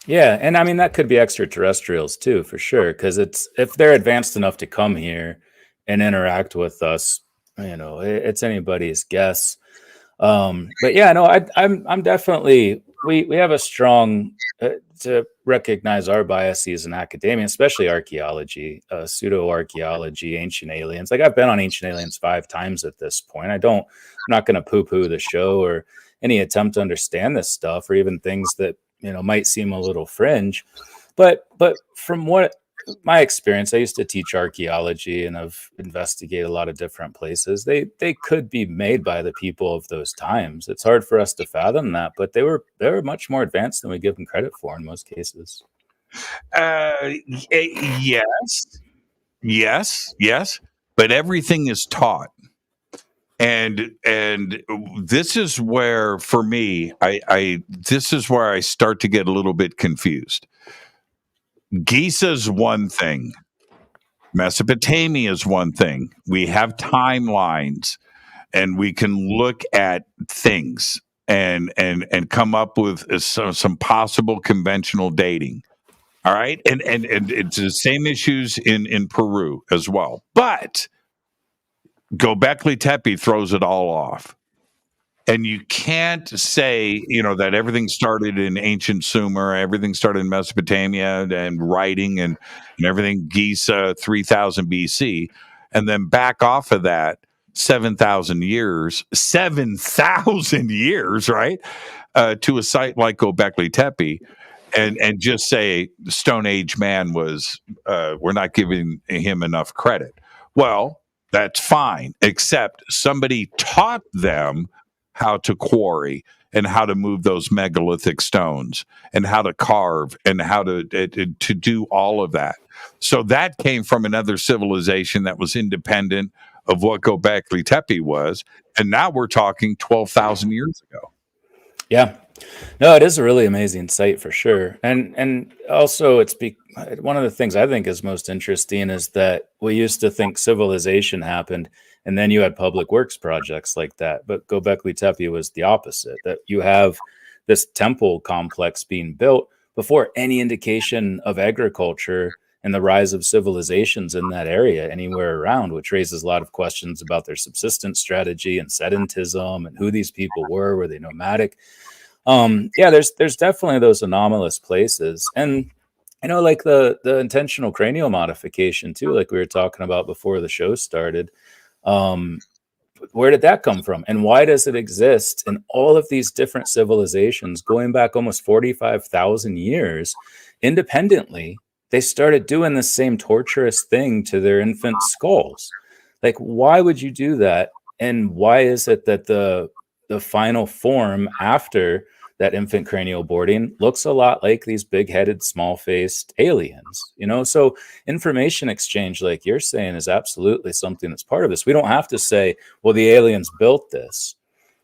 Yeah, and I mean that could be extraterrestrials too, for sure. Because if they're advanced enough to come here and interact with us, it's anybody's guess. But yeah, no, I'm definitely, we have a strong to recognize our biases in academia, especially archaeology, pseudo archaeology, ancient aliens. Like I've been on Ancient Aliens 5 times at this point. I'm not going to poo-poo the show or any attempt to understand this stuff, or even things that might seem a little fringe. But from what my experience, I used to teach archaeology and I've investigated a lot of different places. They could be made by the people of those times. It's hard for us to fathom that, but they were much more advanced than we give them credit for in most cases. Yes. But everything is taught. And this is where, for me, this is where I start to get a little bit confused. Giza's one thing. Mesopotamia is one thing. We have timelines, and we can look at things and come up with some possible conventional dating. All right, and it's the same issues in Peru as well. But Göbekli Tepe throws it all off. And you can't say, that everything started in ancient Sumer, everything started in Mesopotamia and writing and everything, Giza, 3000 BC. and then back off of that 7,000 years, right? To a site like Göbekli Tepe, and just say Stone Age man was, we're not giving him enough credit. Well, that's fine, except somebody taught them how to quarry and how to move those megalithic stones and how to carve and how to do all of that. So that came from another civilization that was independent of what Göbekli Tepe was. And now we're talking 12,000 years ago. Yeah. No, it is a really amazing site for sure. And also one of the things I think is most interesting is that we used to think civilization happened and then you had public works projects like that. But Göbekli Tepe was the opposite, that you have this temple complex being built before any indication of agriculture and the rise of civilizations in that area anywhere around, which raises a lot of questions about their subsistence strategy and sedentism and who these people were they nomadic? There's definitely those anomalous places. And like the intentional cranial modification too, like we were talking about before the show started. Where did that come from? And why does it exist in all of these different civilizations going back almost 45,000 years independently? They started doing the same torturous thing to their infant skulls. Like, why would you do that? And why is it that the final form after that infant cranial boarding looks a lot like these big-headed, small-faced aliens? So information exchange, like you're saying, is absolutely something that's part of this. We don't have to say, well, the aliens built this,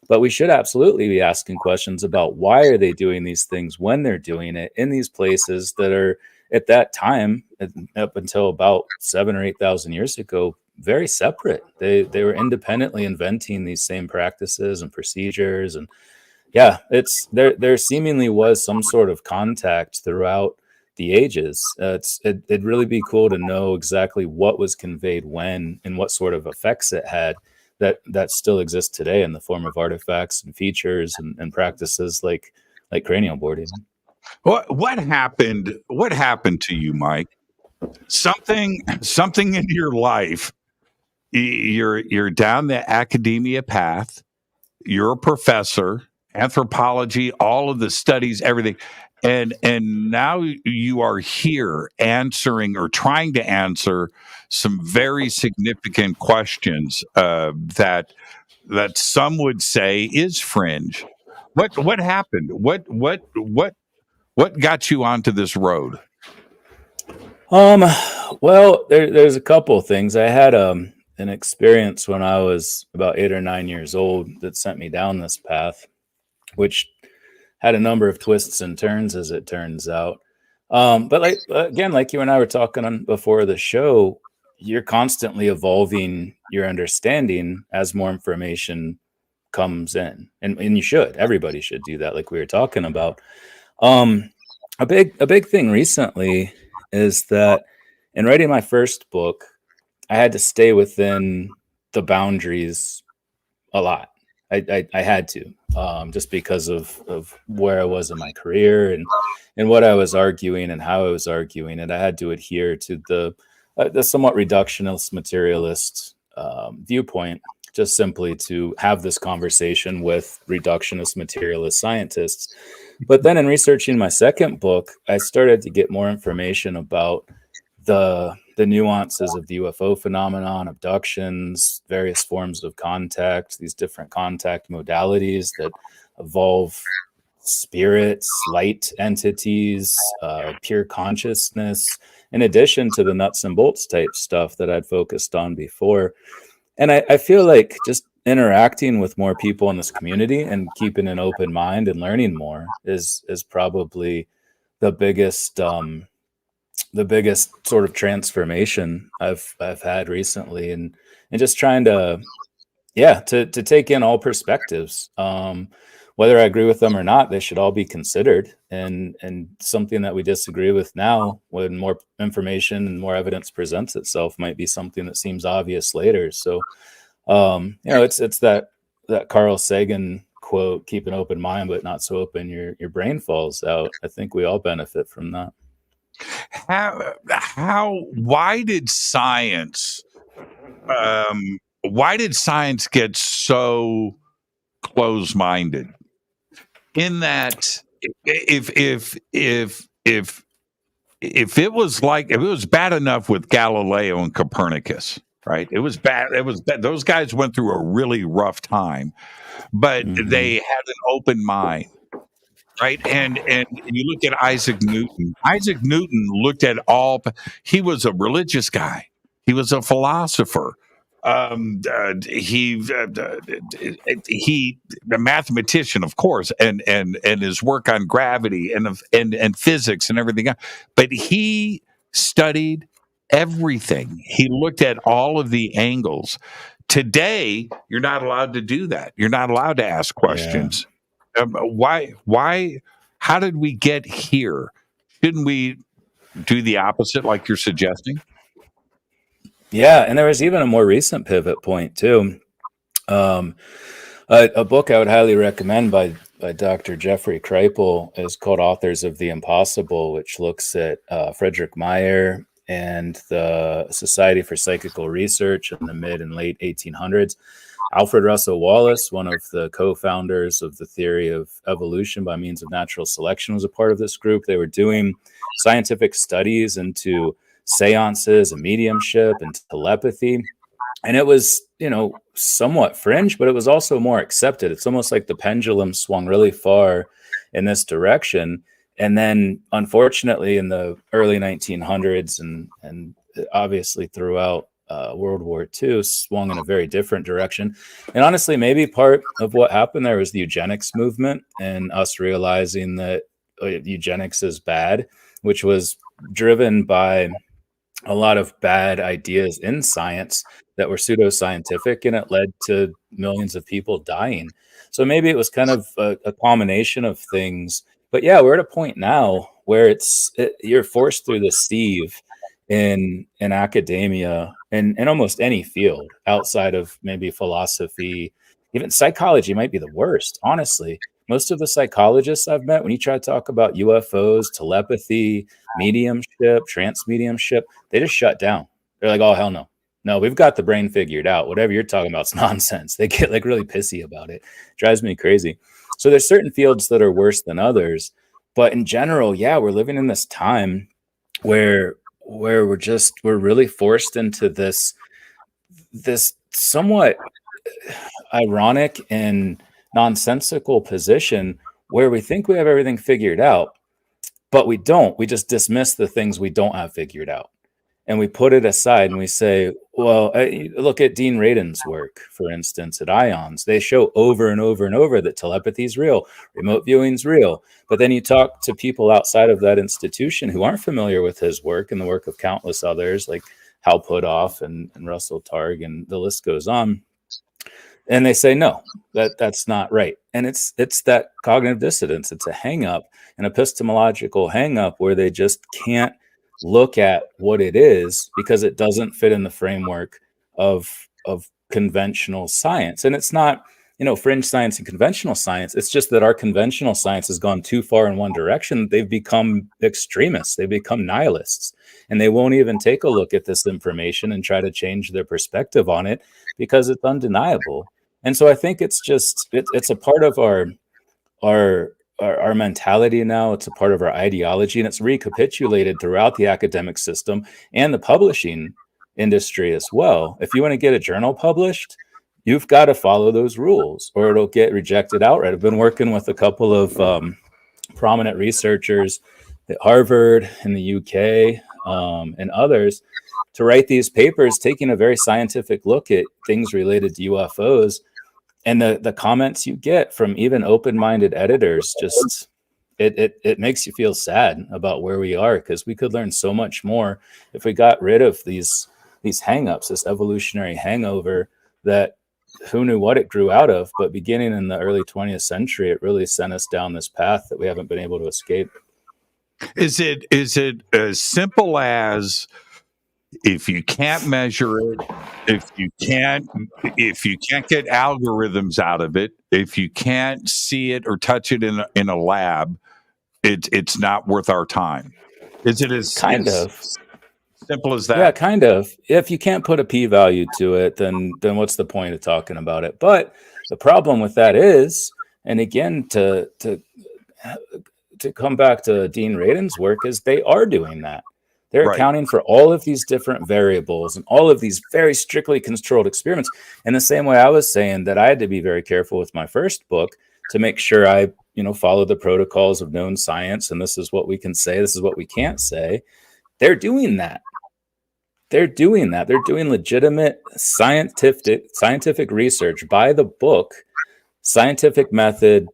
but we should absolutely be asking questions about why are they doing these things when they're doing it in these places that are, at that time, up until about 7,000 or 8,000 years ago, very separate. They were independently inventing these same practices and procedures. And yeah, there seemingly was some sort of contact throughout the ages. It'd really be cool to know exactly what was conveyed when and what sort of effects it had that still exist today in the form of artifacts and features and practices like cranial boarding. What happened to you, Mike? Something in your life. You're down the academia path. You're a professor, anthropology, all of the studies, everything. And now you are here answering or trying to answer some very significant questions that some would say is fringe. What happened? What got you onto this road? Well, there's a couple of things. I had an experience when I was about 8 or 9 years old that sent me down this path, which had a number of twists and turns, as it turns out. But like you and I were talking on before the show, you're constantly evolving your understanding as more information comes in, and you should. Everybody should do that, like we were talking about. A big thing recently is that in writing my first book, I had to stay within the boundaries a lot. I had to, just because of where I was in my career and what I was arguing and how I was arguing it. I had to adhere to the somewhat reductionist materialist viewpoint, just simply to have this conversation with reductionist materialist scientists. But then in researching my second book, I started to get more information about the nuances of the UFO phenomenon, abductions, various forms of contact, these different contact modalities that evolve spirits, light entities, pure consciousness, in addition to the nuts and bolts type stuff that I'd focused on before. And I feel like just interacting with more people in this community and keeping an open mind and learning more is probably the biggest sort of transformation I've had recently, and just trying to take in all perspectives. Whether I agree with them or not, they should all be considered. And something that we disagree with now, when more information and more evidence presents itself, might be something that seems obvious later. So, it's that Carl Sagan quote, "Keep an open mind, but not so open your brain falls out." I think we all benefit from that. Why did science why did science get so close-minded? In that, if it was bad enough with Galileo and Copernicus, right? It was bad. It was bad. Those guys went through a really rough time, but they had an open mind, right? And you look at Isaac Newton. Isaac Newton looked at all. He was a religious guy. He was a philosopher. He a mathematician, of course, and his work on gravity and physics and everything else. But he studied everything. He looked at all of the angles. Today, you're not allowed to do that. You're not allowed to ask questions. Why? How did we get here? Shouldn't we do the opposite, like you're suggesting? Yeah, and there was even a more recent pivot point too. A book I would highly recommend by Dr. Jeffrey Kripal is called "Authors of the Impossible," which looks at Frederick Meyer and the Society for Psychical Research in the mid and late 1800s. Alfred Russel Wallace, one of the co-founders of the theory of evolution by means of natural selection, was a part of this group. They were doing scientific studies into seances and mediumship and telepathy. And it was, somewhat fringe, but it was also more accepted. It's almost like the pendulum swung really far in this direction. And then, unfortunately, in the early 1900s and obviously throughout World War II, swung in a very different direction. And honestly, maybe part of what happened there was the eugenics movement and us realizing that eugenics is bad, which was driven by a lot of bad ideas in science that were pseudoscientific, and it led to millions of people dying. So maybe it was kind of a combination of things. But yeah, we're at a point now where you're forced through the sieve in academia and in almost any field outside of maybe philosophy. Even psychology might be the worst, honestly. Most of the psychologists I've met, when you try to talk about UFOs, telepathy, mediumship, trance mediumship, they just shut down. They're like, oh, hell no. No, we've got the brain figured out. Whatever you're talking about is nonsense. They get like really pissy about it. Drives me crazy. So there's certain fields that are worse than others. But in general, yeah, we're living in this time where we're really forced into this somewhat ironic and nonsensical position where we think we have everything figured out, but we don't. We just dismiss the things we don't have figured out. And we put it aside and we say, well, look at Dean Radin's work, for instance, at IONS. They show over and over and over that telepathy is real, remote viewing is real. But then you talk to people outside of that institution who aren't familiar with his work and the work of countless others like Hal Puthoff and Russell Targ, and the list goes on. And they say, no, that's not right. And it's that cognitive dissonance. It's a hang up, an epistemological hang up where they just can't look at what it is because it doesn't fit in the framework of conventional science. And it's not, fringe science and conventional science. It's just that our conventional science has gone too far in one direction. They've become extremists. They've become nihilists. And they won't even take a look at this information and try to change their perspective on it because it's undeniable. And so I think it's a part of our mentality now. It's a part of our ideology, and it's recapitulated throughout the academic system and the publishing industry as well. If you want to get a journal published, you've got to follow those rules or it'll get rejected outright. I've been working with a couple of prominent researchers at Harvard in the UK and others to write these papers, taking a very scientific look at things related to UFOs. And the comments you get from even open-minded editors, just it makes you feel sad about where we are, because we could learn so much more if we got rid of these hang-ups, this evolutionary hangover that who knew what it grew out of. But beginning in the early 20th century, it really sent us down this path that we haven't been able to escape. Is it as simple as, if you can't measure it, if you can't get algorithms out of it, if you can't see it or touch it in a lab, it's not worth our time? Is it as kind of Simple as Yeah, that. kind of. If you can't put a p-value to it, then what's the point of talking about it? But the problem with that is, and again, to come back to Dean Radin's work, is they are doing that. They're Right. accounting for all of these different variables and all of these very strictly controlled experiments. In the same way I was saying that I had to be very careful with my first book to make sure I, follow the protocols of known science. And this is what we can say. This is what we can't say. They're doing that. They're doing that. They're doing legitimate scientific research by the book, scientific method,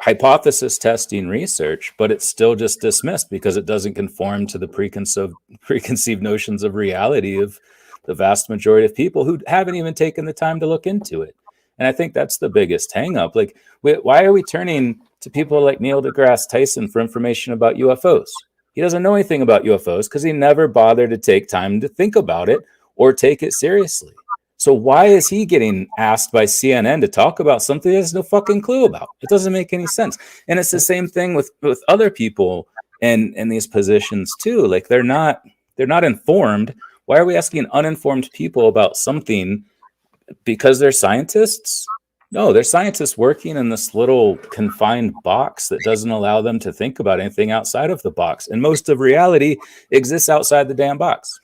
hypothesis testing research, but it's still just dismissed because it doesn't conform to the preconceived notions of reality of the vast majority of people who haven't even taken the time to look into it. And I think that's the biggest hang up. Like, why are we turning to people like Neil deGrasse Tyson for information about UFOs? He doesn't know anything about UFOs because he never bothered to take time to think about it or take it seriously. So why is he getting asked by CNN to talk about something he has no fucking clue about? It doesn't make any sense. And it's the same thing with other people in these positions too. Like they're not informed. Why are we asking uninformed people about something because they're scientists? No, they're scientists working in this little confined box that doesn't allow them to think about anything outside of the box. And most of reality exists outside the damn box.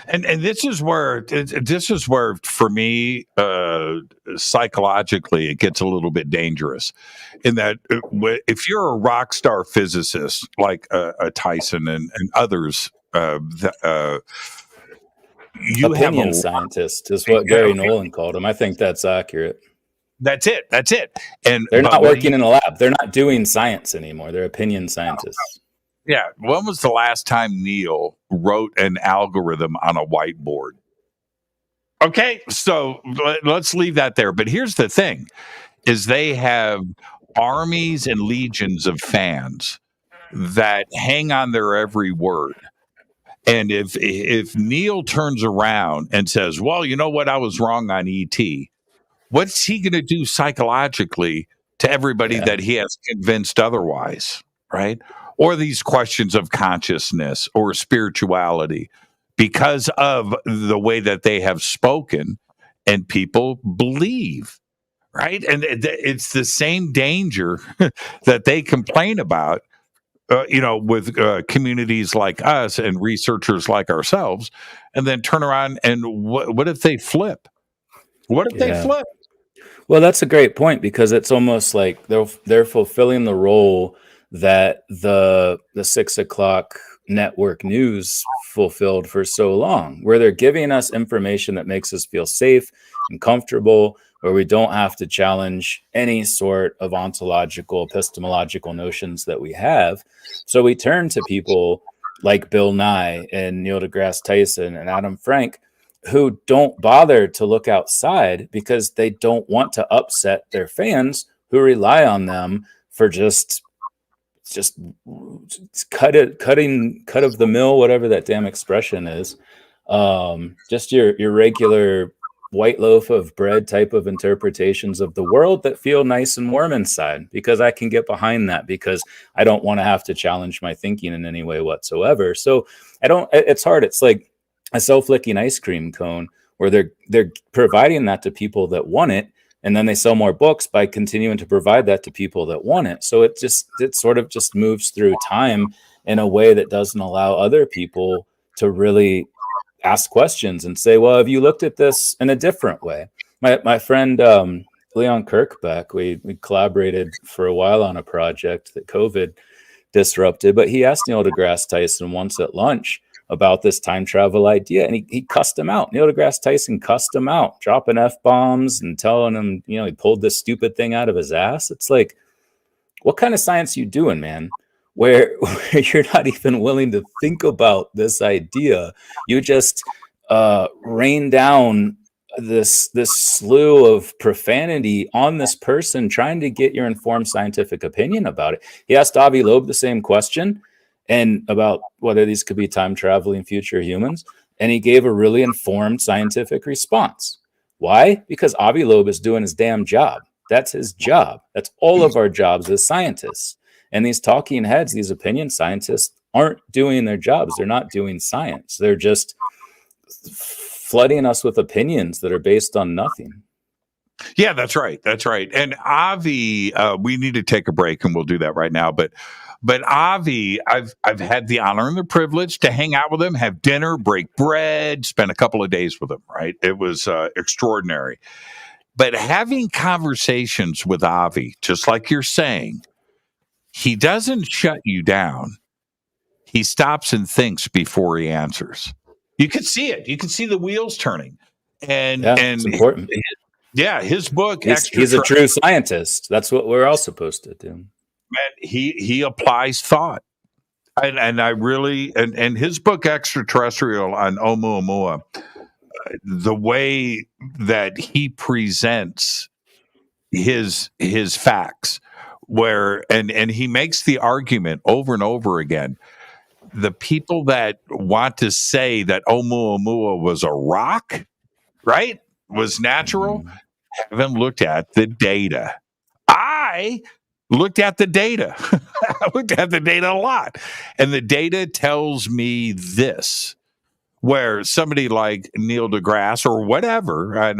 And this is where for me psychologically it gets a little bit dangerous, in that if you're a rock star physicist like Tyson and others, you opinion have scientist is what Gary Nolan called them. I think that's accurate. That's it. And they're not working in a lab. They're not doing science anymore. They're opinion scientists. Yeah. When was the last time Neil wrote an algorithm on a whiteboard? Okay. So let's leave that there. But here's the thing, is they have armies and legions of fans that hang on their every word. And if Neil turns around and says, well, you know what? I was wrong on ET. What's he going to do psychologically to everybody that he has convinced otherwise, right? Or these questions of consciousness or spirituality, because of the way that they have spoken and people believe, right? And it's the same danger that they complain about, with communities like us and researchers like ourselves, and then turn around and what if they flip? What if they flip? Well, that's a great point, because it's almost like they're fulfilling the role that the 6 o'clock network news fulfilled for so long, where they're giving us information that makes us feel safe and comfortable, where we don't have to challenge any sort of ontological, epistemological notions that we have. So we turn to people like Bill Nye and Neil deGrasse Tyson and Adam Frank, who don't bother to look outside because they don't want to upset their fans who rely on them for just cut of the mill, whatever that damn expression is. Just your regular white loaf of bread type of interpretations of the world that feel nice and warm inside, because I can get behind that, because I don't want to have to challenge my thinking in any way whatsoever. So it's hard. It's like a self-licking ice cream cone, where they're providing that to people that want it, and then they sell more books by continuing to provide that to people that want it. So it sort of just moves through time in a way that doesn't allow other people to really ask questions and say, well, have you looked at this in a different way? My friend Leon Kirkbeck, we collaborated for a while on a project that COVID disrupted, but he asked Neil deGrasse Tyson once at lunch about this time travel idea, and he cussed him out. Neil deGrasse Tyson cussed him out, dropping F-bombs and telling him, he pulled this stupid thing out of his ass. It's like, what kind of science you doing, man? Where you're not even willing to think about this idea. You just rain down this slew of profanity on this person trying to get your informed scientific opinion about it. He asked Avi Loeb the same question, and about whether these could be time traveling future humans, and he gave a really informed scientific response. Why? Because Avi Loeb is doing his damn job. That's his job. That's all of our jobs as scientists. And these talking heads, these opinion scientists, aren't doing their jobs. They're not doing science. They're just flooding us with opinions that are based on nothing. Yeah, that's right. That's right. And Avi, we need to take a break, and we'll do that right now. But Avi, I've had the honor and the privilege to hang out with him, have dinner, break bread, spend a couple of days with him. Right? It was extraordinary. But having conversations with Avi, just like you're saying, he doesn't shut you down. He stops and thinks before he answers. You can see it. You can see the wheels turning. And it's important. Yeah, his book. He's a true scientist. That's what we're all supposed to do. Man, he applies thought, and I really and his book Extraterrestrial on Oumuamua, the way that he presents his facts, where and he makes the argument over and over again. The people that want to say that Oumuamua was a rock, right? Was natural, haven't looked at the data. I looked at the data. I looked at the data a lot. And the data tells me this, where somebody like Neil deGrasse or whatever, I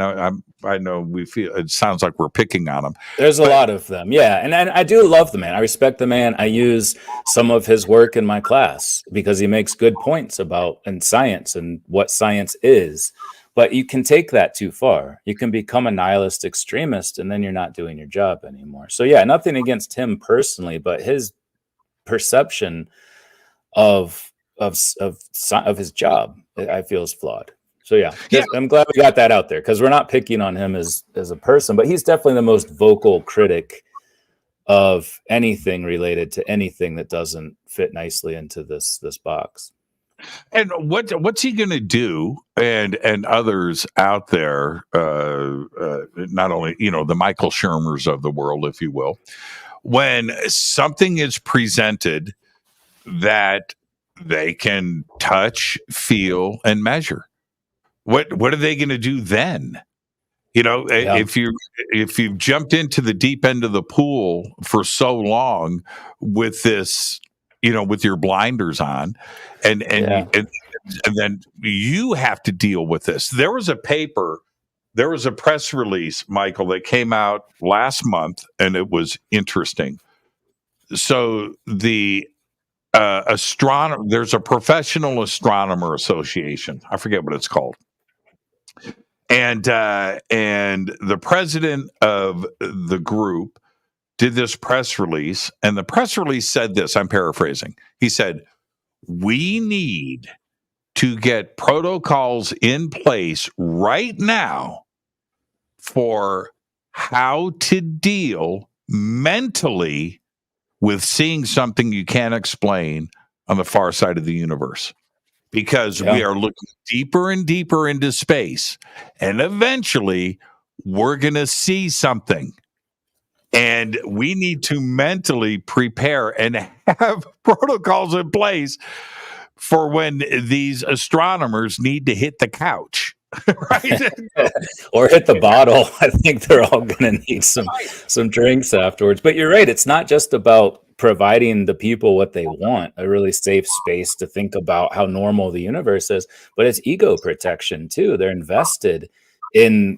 know we feel it sounds like we're picking on him. There's a lot of them. Yeah. And I do love the man. I respect the man. I use some of his work in my class because he makes good points about science and what science is. But you can take that too far. You can become a nihilist extremist, and then you're not doing your job anymore. So yeah, nothing against him personally, but his perception of his job, I feel, is flawed. So yeah. I'm glad we got that out there, because we're not picking on him as a person, but he's definitely the most vocal critic of anything related to anything that doesn't fit nicely into this box. And what's he going to do? And others out there, not only the Michael Shermers of the world, if you will, when something is presented that they can touch, feel, and measure, what are they going to do then? If you've jumped into the deep end of the pool for so long with this, with your blinders on, and then you have to deal with this. There was a press release, Michael, that came out last month, and it was interesting. So the there's a Professional Astronomer Association. I forget what it's called. And the president of the group did this press release, and the press release said this, I'm paraphrasing. He said, "We need to get protocols in place right now for how to deal mentally with seeing something you can't explain on the far side of the universe. Because we are looking deeper and deeper into space, and eventually we're going to see something. And we need to mentally prepare and have protocols in place for when these astronomers need to hit the couch." Right? Or hit the bottle. I think they're all going to need some drinks afterwards. But you're right. It's not just about providing the people what they want, a really safe space to think about how normal the universe is, but it's ego protection too. They're invested in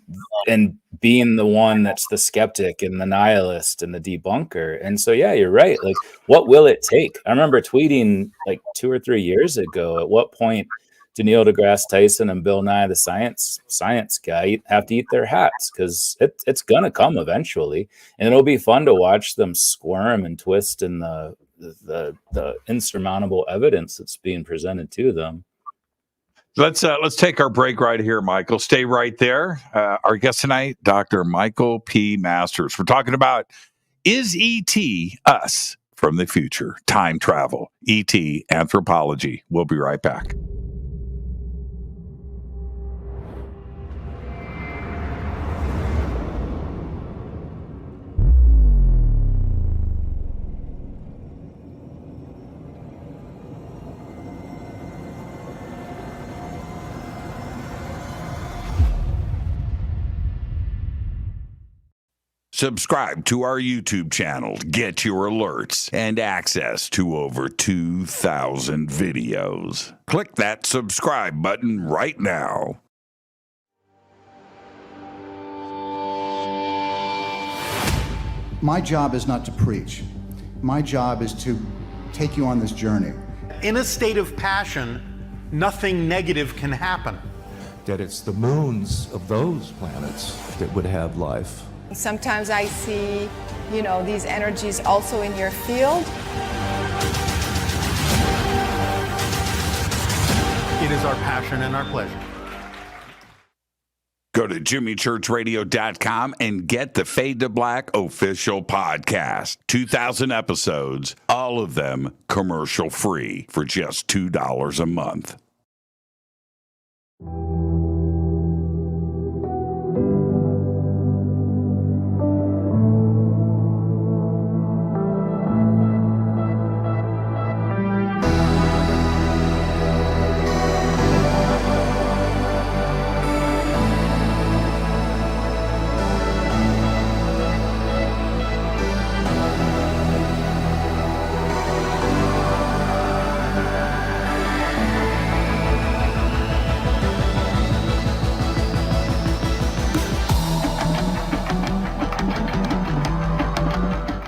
being the one that's the skeptic and the nihilist and the debunker. And so, yeah, you're right. Like, what will it take? I remember tweeting like 2 or 3 years ago, at what point do Neil deGrasse Tyson and Bill Nye, the science guy, have to eat their hats? Because it's going to come eventually. And it'll be fun to watch them squirm and twist in the insurmountable evidence that's being presented to them. Let's take our break right here, Michael. Stay right there. Our guest tonight, Dr. Michael P. Masters. We're talking about, is ET us from the future? Time travel, ET, anthropology. We'll be right back. Subscribe to our YouTube channel to get your alerts and access to over 2,000 videos. Click that subscribe button right now. My job is not to preach. My job is to take you on this journey. In a state of passion, nothing negative can happen. That it's the moons of those planets that would have life. Sometimes I see, these energies also in your field. It is our passion and our pleasure. Go to jimmychurchradio.com and get the Fade to Black official podcast. 2,000 episodes, all of them commercial free for just $2 a month.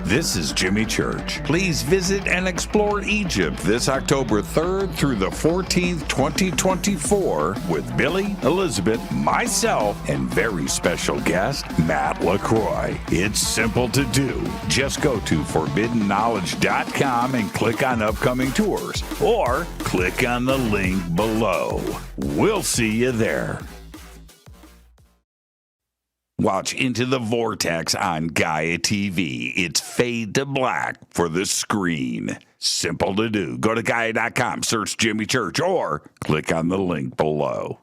This is Jimmy Church. Please visit and explore Egypt this October 3rd through the 14th, 2024 with Billy, Elizabeth, myself, and very special guest, Matt LaCroix. It's simple to do. Just go to forbiddenknowledge.com and click on upcoming tours, or click on the link below. We'll see you there. Watch Into the Vortex on Gaia TV. It's Fade to Black for the screen. Simple to do. Go to Gaia.com, search Jimmy Church, or click on the link below.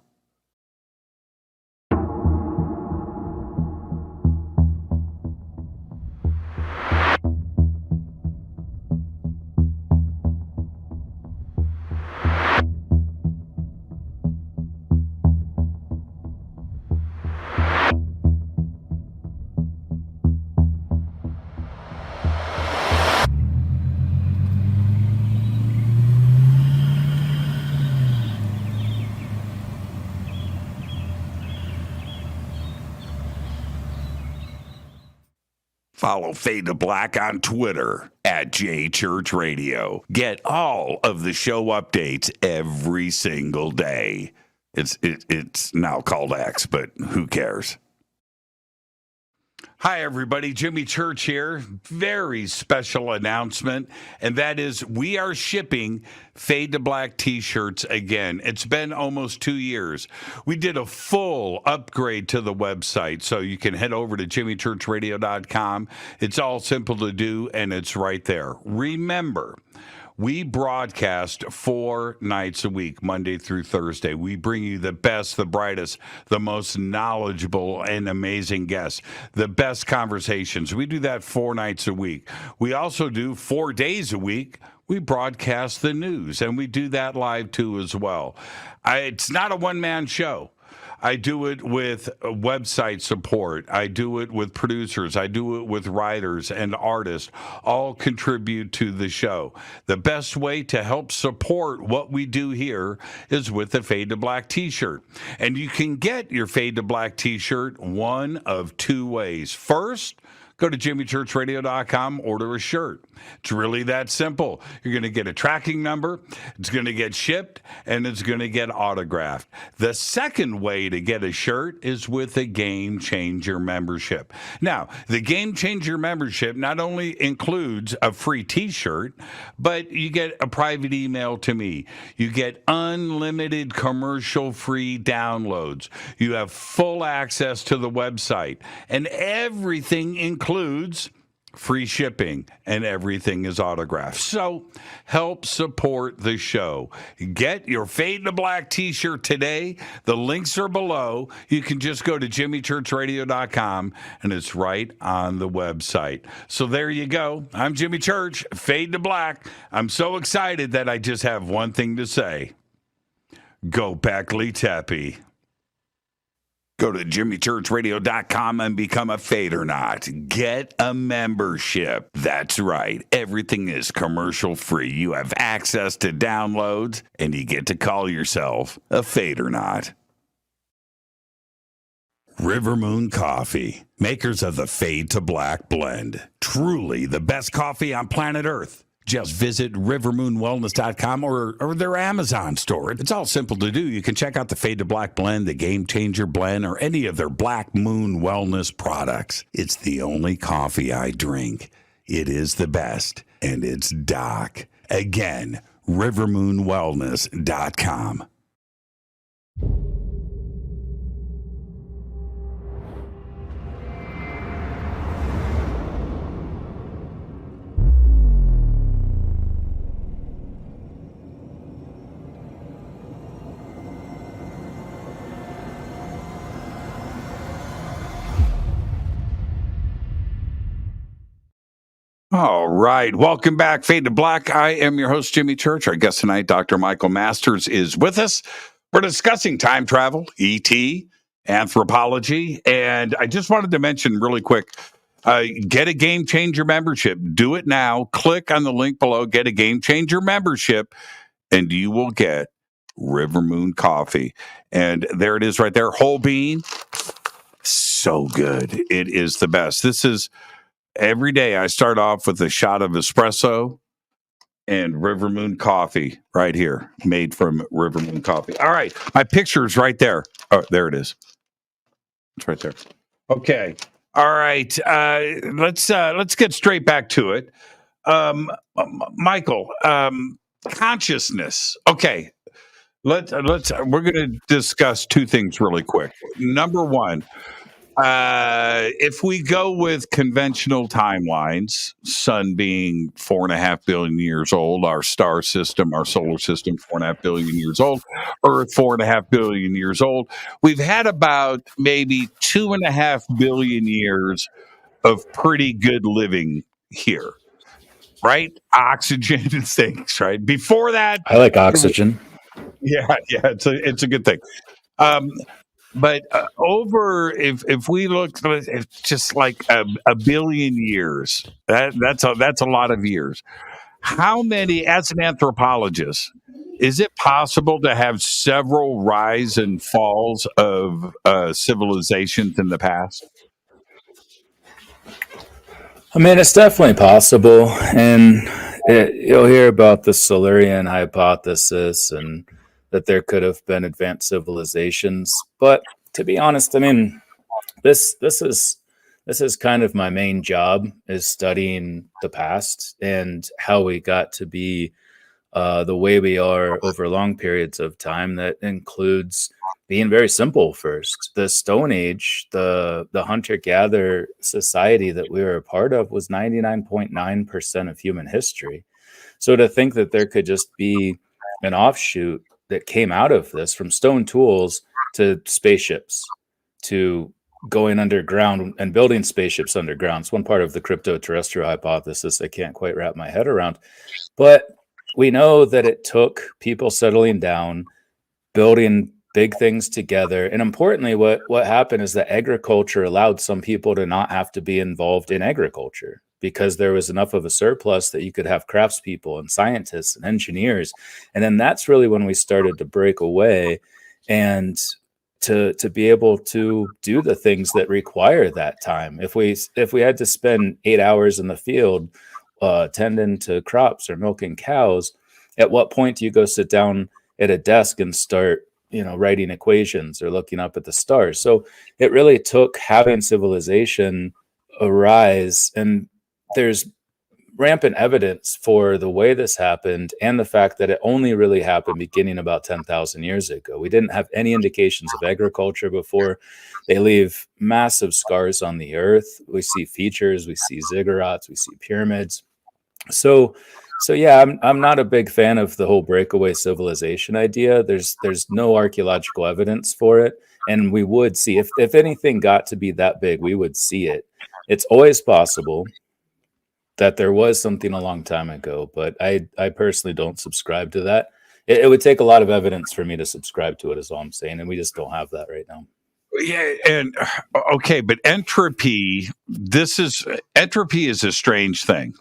Follow Fade to Black on Twitter at JChurchRadio. Get all of the show updates every single day. It's now called X, but who cares? Hi, everybody. Jimmy Church here. Very special announcement, and that is we are shipping Fade to Black t-shirts again. It's been almost 2 years. We did a full upgrade to the website, so you can head over to jimmychurchradio.com. It's all simple to do, and it's right there. Remember, we broadcast 4 nights a week, Monday through Thursday. We bring you the best, the brightest, the most knowledgeable and amazing guests, the best conversations. We do that 4 nights a week. We also do 4 days a week. We broadcast the news, and we do that live too as well. It's not a one-man show. I do it with website support. I do it with producers. I do it with writers and artists. All contribute to the show. The best way to help support what we do here is with the Fade to Black t-shirt. And you can get your Fade to Black t-shirt one of 2 ways. First, go to jimmychurchradio.com, order a shirt. It's really that simple. You're going to get a tracking number, it's going to get shipped, and it's going to get autographed. The second way to get a shirt is with a Game Changer membership. Now, the Game Changer membership not only includes a free t-shirt, but you get a private email to me. You get unlimited commercial-free downloads. You have full access to the website, and everything includes free shipping, and everything is autographed. So help support the show. Get your Fade to Black t-shirt today. The links are below. You can just go to jimmychurchradio.com, and it's right on the website. So there you go. I'm Jimmy Church, Fade to Black. I'm so excited that I just have one thing to say. Go Beckley Teppy. Go to jimmychurchradio.com and become a Fadernaut. Get a membership. That's right. Everything is commercial free. You have access to downloads, and you get to call yourself a Fadernaut. River Moon Coffee, makers of the Fade to Black blend. Truly the best coffee on planet Earth. Just visit rivermoonwellness.com or their Amazon store. It's all simple to do. You can check out the Fade to Black blend, the Game Changer blend, or any of their Black Moon Wellness products. It's the only coffee I drink. It is the best, and it's Doc. Again, rivermoonwellness.com. All right. Welcome back, Fade to Black. I am your host, Jimmy Church. Our guest tonight, Dr. Michael Masters, is with us. We're discussing time travel, ET, anthropology, and I just wanted to mention really quick, get a Game Changer membership. Do it now. Click on the link below, get a Game Changer membership, and you will get River Moon Coffee. And there it is right there, whole bean. So good. It is the best. This is... Every day I start off with a shot of espresso and River Moon coffee right here, made from River Moon coffee. All right, my picture is right there. Oh, there it is. It's right there. Okay. All right. Let's get straight back to it. Michael, consciousness. Okay. We're going to discuss two things really quick. Number one, if we go with conventional timelines, sun being 4.5 billion years old, our star system, our solar system, 4.5 billion years old, Earth, 4.5 billion years old, we've had about maybe 2.5 billion years of pretty good living here, right? Oxygen and things, right? Before that, I like oxygen. Yeah, it's a good thing. But if we look, it's just like a billion years. That's a lot of years. How many, as an anthropologist, is it possible to have several rise and falls of civilizations in the past? I mean, it's definitely possible, and you'll hear about the Silurian hypothesis and that there could have been advanced civilizations. But to be honest, I mean, this is kind of my main job, is studying the past and how we got to be the way we are over long periods of time. That includes being very simple first. The Stone Age, the hunter-gatherer society that we were a part of, was 99.9% of human history. So to think that there could just be an offshoot that came out of this, from stone tools to spaceships to going underground and building spaceships underground, it's one part of the crypto-terrestrial hypothesis I can't quite wrap my head around. But we know that it took people settling down, building big things together. And importantly, what happened is that agriculture allowed some people to not have to be involved in agriculture, because there was enough of a surplus that you could have craftspeople and scientists and engineers. And then that's really when we started to break away and to be able to do the things that require that time. If we had to spend 8 hours in the field tending to crops or milking cows, at what point do you go sit down at a desk and start, writing equations or looking up at the stars? So it really took having civilization arise, and there's rampant evidence for the way this happened and the fact that it only really happened beginning about 10,000 years ago. We didn't have any indications of agriculture before. They leave massive scars on the earth. We see features, we see ziggurats, we see pyramids. So yeah, I'm not a big fan of the whole breakaway civilization idea. There's no archaeological evidence for it, and we would see, if anything got to be that big, we would see it. It's always possible that there was something a long time ago, but I personally don't subscribe to that. It would take a lot of evidence for me to subscribe to it, is all I'm saying, and we just don't have that right now. Yeah, and okay, but entropy is a strange thing,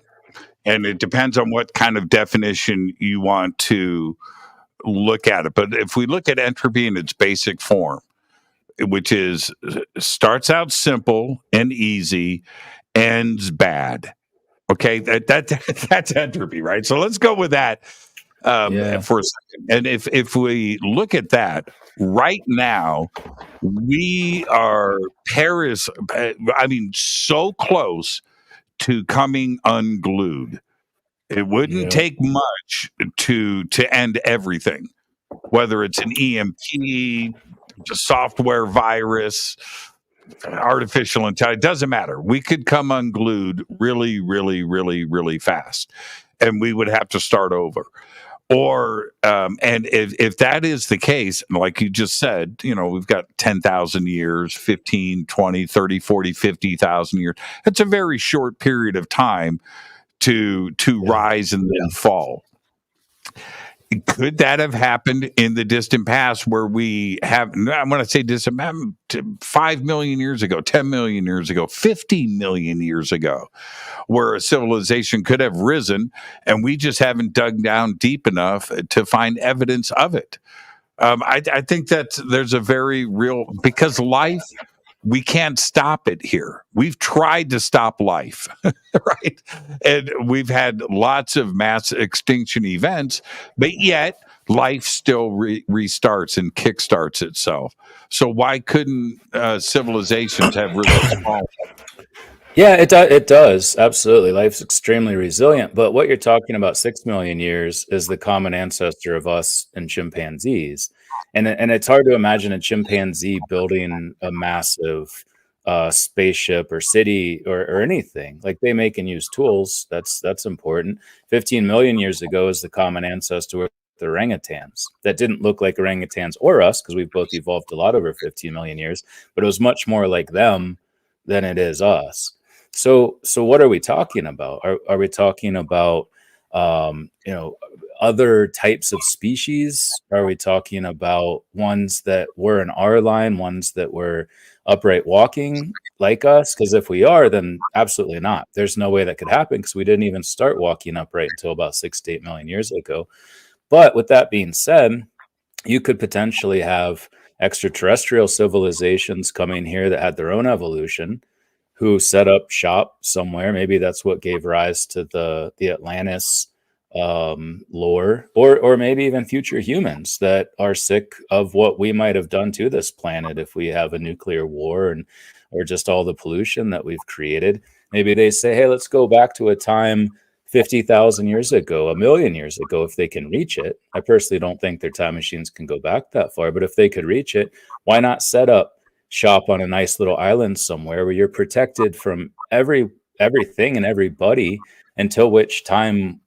and it depends on what kind of definition you want to look at it. But if we look at entropy in its basic form, which is starts out simple and easy, ends bad. Okay, that's entropy, right? So let's go with that for a second. And if we look at that right now, we are so close to coming unglued. It wouldn't take much to end everything, whether it's an EMP, a software virus, artificial intelligence. It doesn't matter. We could come unglued really, really, really, really fast, and we would have to start over. Or, and if that is the case, like you just said, we've got 10,000 years, 15, 20, 30, 40, 50,000 years. It's a very short period of time to rise and then fall. Could that have happened in the distant past where we have, I'm going to say distant, 5 million years ago, 10 million years ago, 50 million years ago, where a civilization could have risen and we just haven't dug down deep enough to find evidence of it? I think that there's a very real, because life, we can't stop it here. We've tried to stop life, right? And we've had lots of mass extinction events, but yet life still restarts and kickstarts itself. So why couldn't civilizations have risen small? Yeah, it does. Absolutely. Life's extremely resilient. But what you're talking about, 6 million years, is the common ancestor of us and chimpanzees. And it's hard to imagine a chimpanzee building a massive spaceship or city or anything. Like, they make and use tools. That's important. 15 million years ago is the common ancestor with the orangutans that didn't look like orangutans or us, because we've both evolved a lot over 15 million years, but it was much more like them than it is us. So what are we talking about? Are we talking about other types of species? Are we talking about ones that were in our line, ones that were upright walking like us? Because if we are, then absolutely not. There's no way that could happen, because we didn't even start walking upright until about 6 to 8 million years ago. But with that being said, you could potentially have extraterrestrial civilizations coming here that had their own evolution, who set up shop somewhere. Maybe that's what gave rise to the Atlantis lore, or maybe even future humans that are sick of what we might have done to this planet if we have a nuclear war or just all the pollution that we've created. Maybe they say, hey, let's go back to a time 50,000 years ago, 1 million years ago, if they can reach it. I personally don't think their time machines can go back that far, but if they could reach it, why not set up shop on a nice little island somewhere where you're protected from everything and everybody, until which time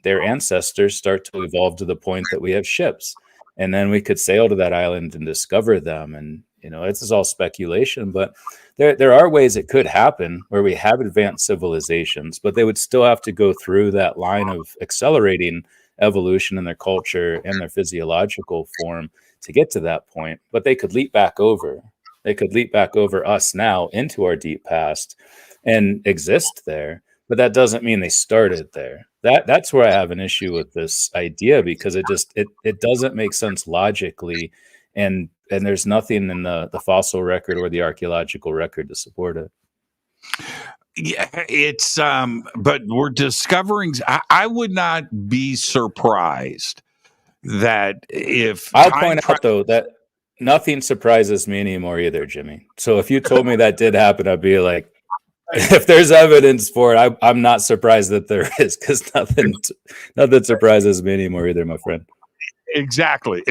their ancestors, start to evolve to the point that we have ships, and then we could sail to that island and discover them. And this is all speculation, but there are ways it could happen where we have advanced civilizations, but they would still have to go through that line of accelerating evolution in their culture and their physiological form to get to that point. But they could leap back over. They could leap back over us now into our deep past and exist there. But that doesn't mean they started there. That's where I have an issue with this idea, because it doesn't make sense logically, and there's nothing in the fossil record or the archaeological record to support it. Yeah, it's but we're discovering. I would not be surprised that if I'll point out though that nothing surprises me anymore either, Jimmy. So if you told me that did happen, I'd be like, if there's evidence for it, I'm not surprised that there is, because nothing surprises me anymore either, my friend. Exactly.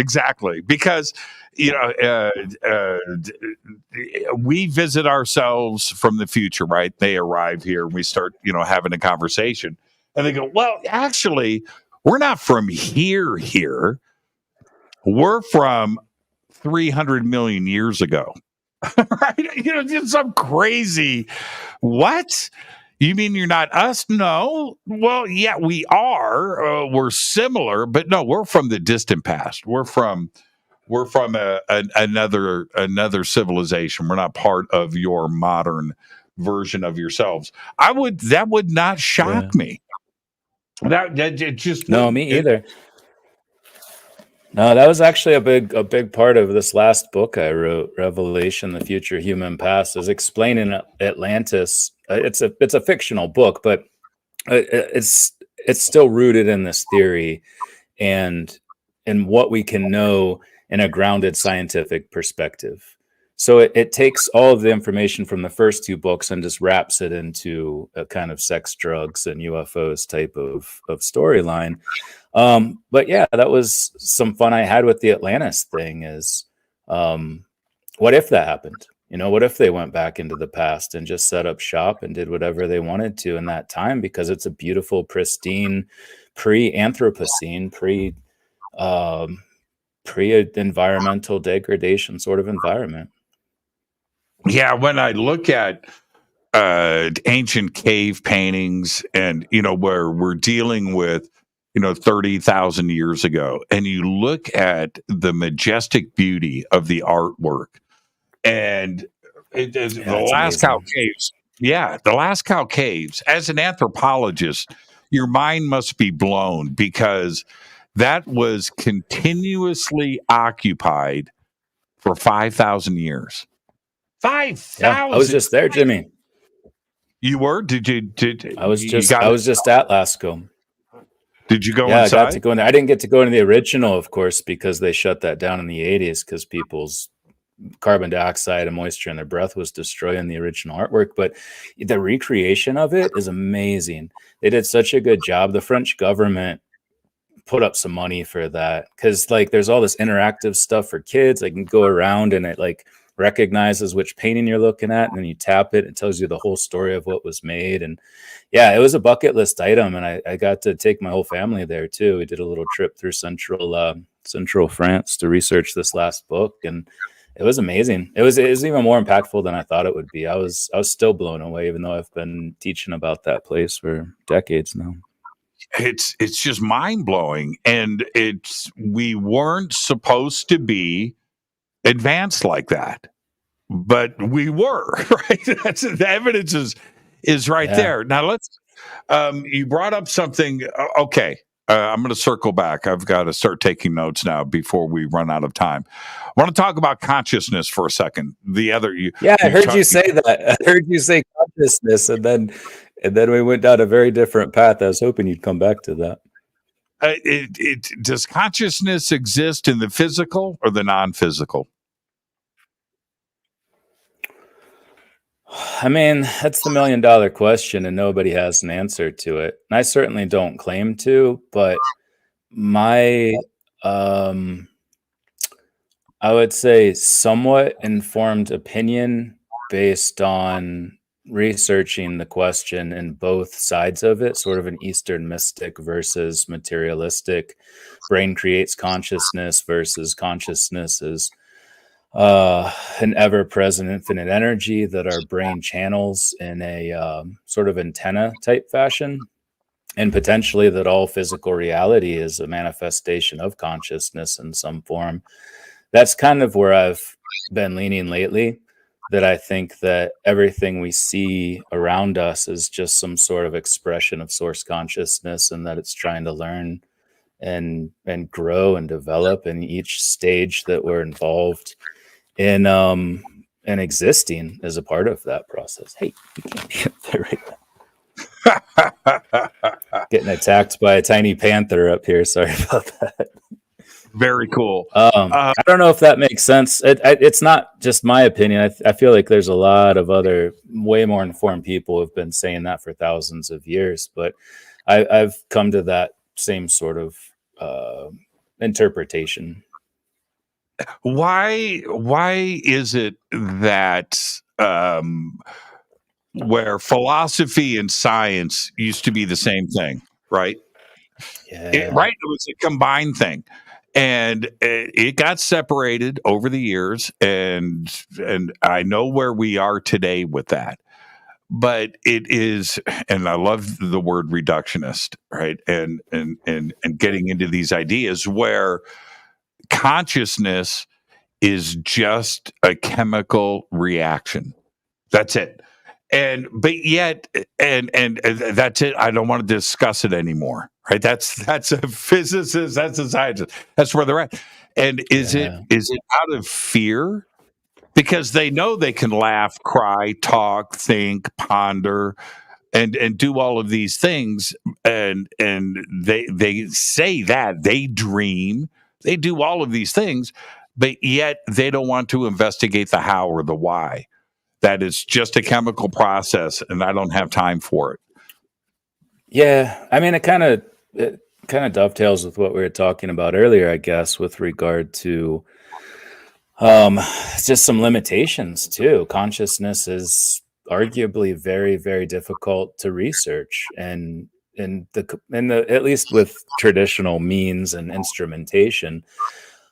Because we visit ourselves from the future, right? They arrive here, and we start, having a conversation, and they go, "Well, actually, we're not from here. We're from 300 million years ago." Right? Just some crazy. What? You mean you're not us? No. Well, yeah, we are. We're similar, but no, we're from the distant past. We're from we're from another civilization. We're not part of your modern version of yourselves. That would not shock me. That it just No, wouldn't. me either. No, that was actually a big part of this last book I wrote, Revelation: The Future Human Past, is explaining Atlantis. It's a fictional book, but it's still rooted in this theory and in what we can know in a grounded scientific perspective. So it takes all of the information from the first two books and just wraps it into a kind of sex, drugs, and UFOs type of storyline. But yeah, that was some fun I had with the Atlantis thing is, what if that happened? What if they went back into the past and just set up shop and did whatever they wanted to in that time? Because it's a beautiful, pristine, pre-Anthropocene, pre-environmental degradation sort of environment. Yeah, when I look at ancient cave paintings and, where we're dealing with, 30,000 years ago, and you look at the majestic beauty of the artwork and the Lascaux Caves. Yeah, the Lascaux Caves. As an anthropologist, your mind must be blown because that was continuously occupied for 5,000 years. 5,000. Yeah, I was just there, Jimmy. You were? Did I was just at Lascaux. Did you go inside? inside? I got to go in there. I didn't get to go into the original, of course, because they shut that down in the 80s because people's carbon dioxide and moisture in their breath was destroying the original artwork. But the recreation of it is amazing. They did such a good job. The French government put up some money for that because there's all this interactive stuff for kids. They can go around and it recognizes which painting you're looking at, and then you tap it. It tells you the whole story of what was made. And yeah, it was a bucket list item, and I got to take my whole family there too. We did a little trip through central France to research this last book, and it was amazing. It was even more impactful than I thought it would be. I was still blown away, even though I've been teaching about that place for decades now. It's just mind blowing, and we weren't supposed to be advanced like that, but we were, right? That's the evidence is right there. Now let's you brought up something. Okay, I'm going to circle back. I've got to start taking notes now before we run out of time. I want to talk about consciousness for a second. I heard you say that. I heard you say consciousness, and then we went down a very different path. I was hoping you'd come back to that. Does consciousness exist in the physical or the non-physical? I mean, that's the $1 million question, and nobody has an answer to it. And I certainly don't claim to, but my, I would say, somewhat informed opinion based on researching the question in both sides of it, sort of an Eastern mystic versus materialistic, brain creates consciousness versus consciousness is an ever-present infinite energy that our brain channels in a sort of antenna type fashion, and potentially that all physical reality is a manifestation of consciousness in some form. That's kind of where I've been leaning lately, that I think that everything we see around us is just some sort of expression of source consciousness, and that it's trying to learn and grow and develop in each stage that we're involved in existing as a part of that process. Hey, you can't be up there right now. Getting attacked by a tiny panther up here. Sorry about that. Very cool. I don't know if that makes sense. It's not just my opinion. I feel like there's a lot of other way more informed people who have been saying that for thousands of years, but I've come to that same sort of interpretation. Why is it that where philosophy and science used to be the same thing, right? Yeah. It was a combined thing, and it got separated over the years, and I know where we are today with that. But it is, and I love the word reductionist, right? And getting into these ideas where consciousness is just a chemical reaction. That's it. But yet, and that's it. I don't want to discuss it anymore. Right? That's a physicist. That's a scientist. That's where they're at. And is it out of fear? Because they know they can laugh, cry, talk, think, ponder, and do all of these things. And they say that they dream, they do all of these things, but yet they don't want to investigate the how or the why. That is just a chemical process, and I don't have time for it. Yeah, I mean, it kind of dovetails with what we were talking about earlier, I guess, with regard to just some limitations too. Consciousness is arguably very, very difficult to research, and at least with traditional means and instrumentation.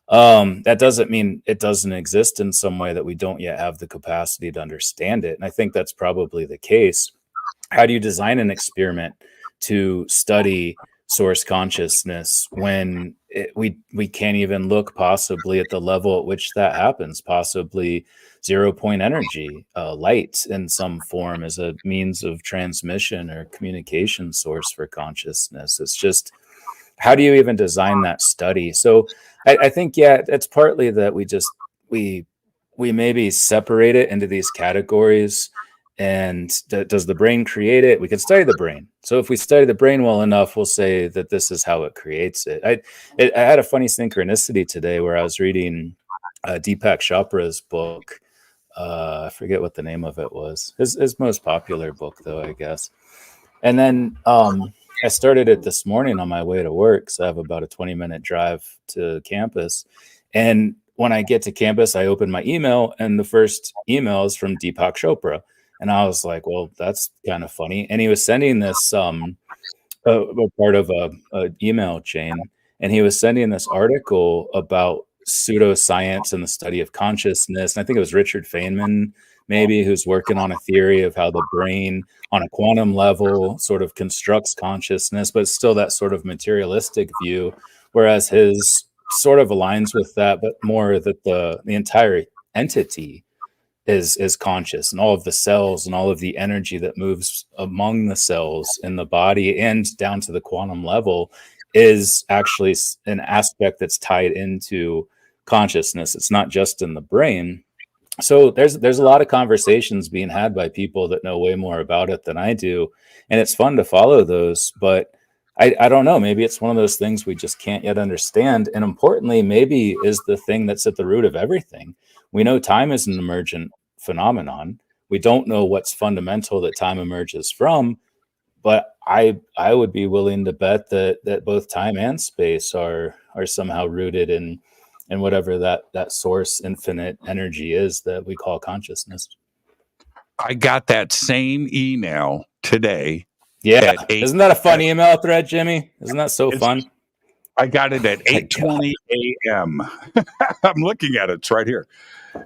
That doesn't mean it doesn't exist in some way that we don't yet have the capacity to understand it. And I think that's probably the case. How do you design an experiment to study source consciousness when we can't even look possibly at the level at which that happens? Possibly 0-point energy, light in some form as a means of transmission or communication source for consciousness. It's just, how do you even design that study? So I think, yeah, it's partly that we maybe separate it into these categories. And does the brain create it? We can study the brain. So if we study the brain well enough, we'll say that this is how it creates it. I had a funny synchronicity today where I was reading Deepak Chopra's book. I forget what the name of it was. His most popular book, though, I guess. And then I started it this morning on my way to work. So I have about a 20-minute drive to campus. And when I get to campus, I open my email, and the first email is from Deepak Chopra. And I was like, well, that's kind of funny. And he was sending this a part of a email chain. And he was sending this article about pseudoscience and the study of consciousness. And I think it was Richard Feynman, maybe, who's working on a theory of how the brain on a quantum level sort of constructs consciousness, but still that sort of materialistic view, whereas his sort of aligns with that, but more that the entire entity is conscious, and all of the cells and all of the energy that moves among the cells in the body and down to the quantum level is actually an aspect that's tied into consciousness. It's not just in the brain. So there's a lot of conversations being had by people that know way more about it than I do, and it's fun to follow those. But I don't know, maybe it's one of those things we just can't yet understand. And importantly, maybe is the thing that's at the root of everything. We know time is an emergent phenomenon. We don't know what's fundamental that time emerges from, but I would be willing to bet that both time and space are somehow rooted in whatever that source infinite energy is that we call consciousness. I got that same email today. Yeah. Isn't that a fun email thread, Jimmy? Isn't that so fun? I got it at 8:20 a.m. I'm looking at it. It's right here.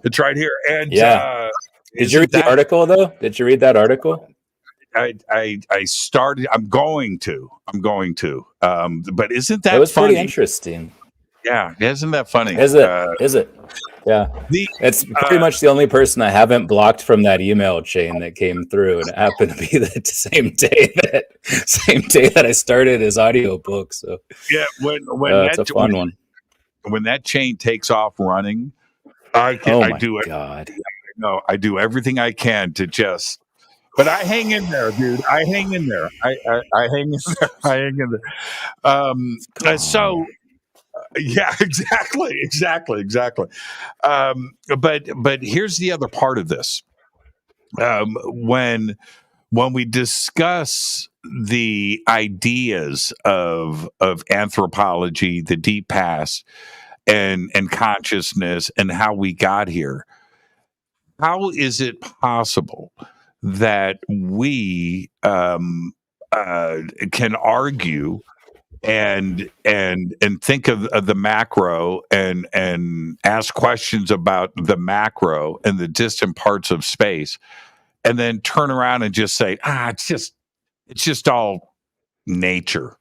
It's right here. And yeah. Did you read the article, though? Did you read that article? I started. I'm going to. But isn't that it was funny? Pretty interesting. Yeah, isn't that funny? Is it? Yeah. It's pretty much the only person I haven't blocked from that email chain that came through, and it happened to be the same day that I started his audiobook. So yeah, when it's a fun one. When that chain takes off running, I do it. God. No, I do everything I can to just. But I hang in there, dude. I hang in there. I hang in there. I hang in there. So. Yeah, exactly. But here's the other part of this. When we discuss the ideas of anthropology, the deep past, and consciousness, and how we got here, how is it possible that we can argue and think of the macro and ask questions about the macro and the distant parts of space, and then turn around and just say, it's just all nature,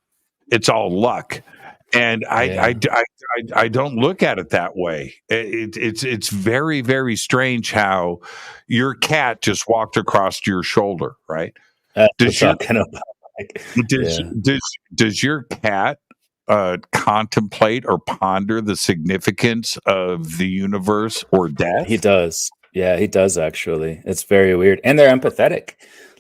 it's all luck, And I don't look at it that way. It's very, very strange how your cat just walked across your shoulder, right? Does your cat contemplate or ponder the significance of the universe or death? He does. Yeah, he does actually. It's very weird. And they're empathetic.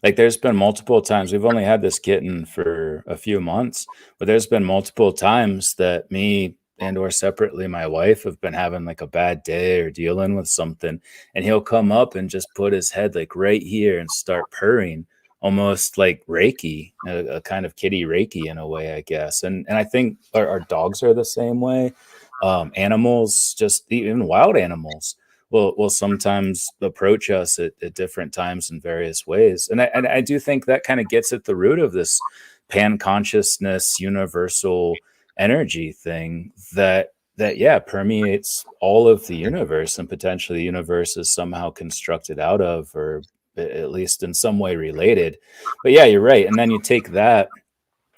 Like there's been multiple times, we've only had this kitten for a few months, but there's been multiple times that me and or separately my wife have been having like a bad day or dealing with something, and he'll come up and just put his head like right here and start purring, almost like Reiki, a kind of kitty Reiki in a way, I guess. And I think our dogs are the same way. Animals, just even wild animals, will sometimes approach us at different times in various ways. And I do think that kind of gets at the root of this pan-consciousness, universal energy thing that permeates all of the universe, and potentially the universe is somehow constructed out of, or at least in some way related. But yeah, you're right. And then you take that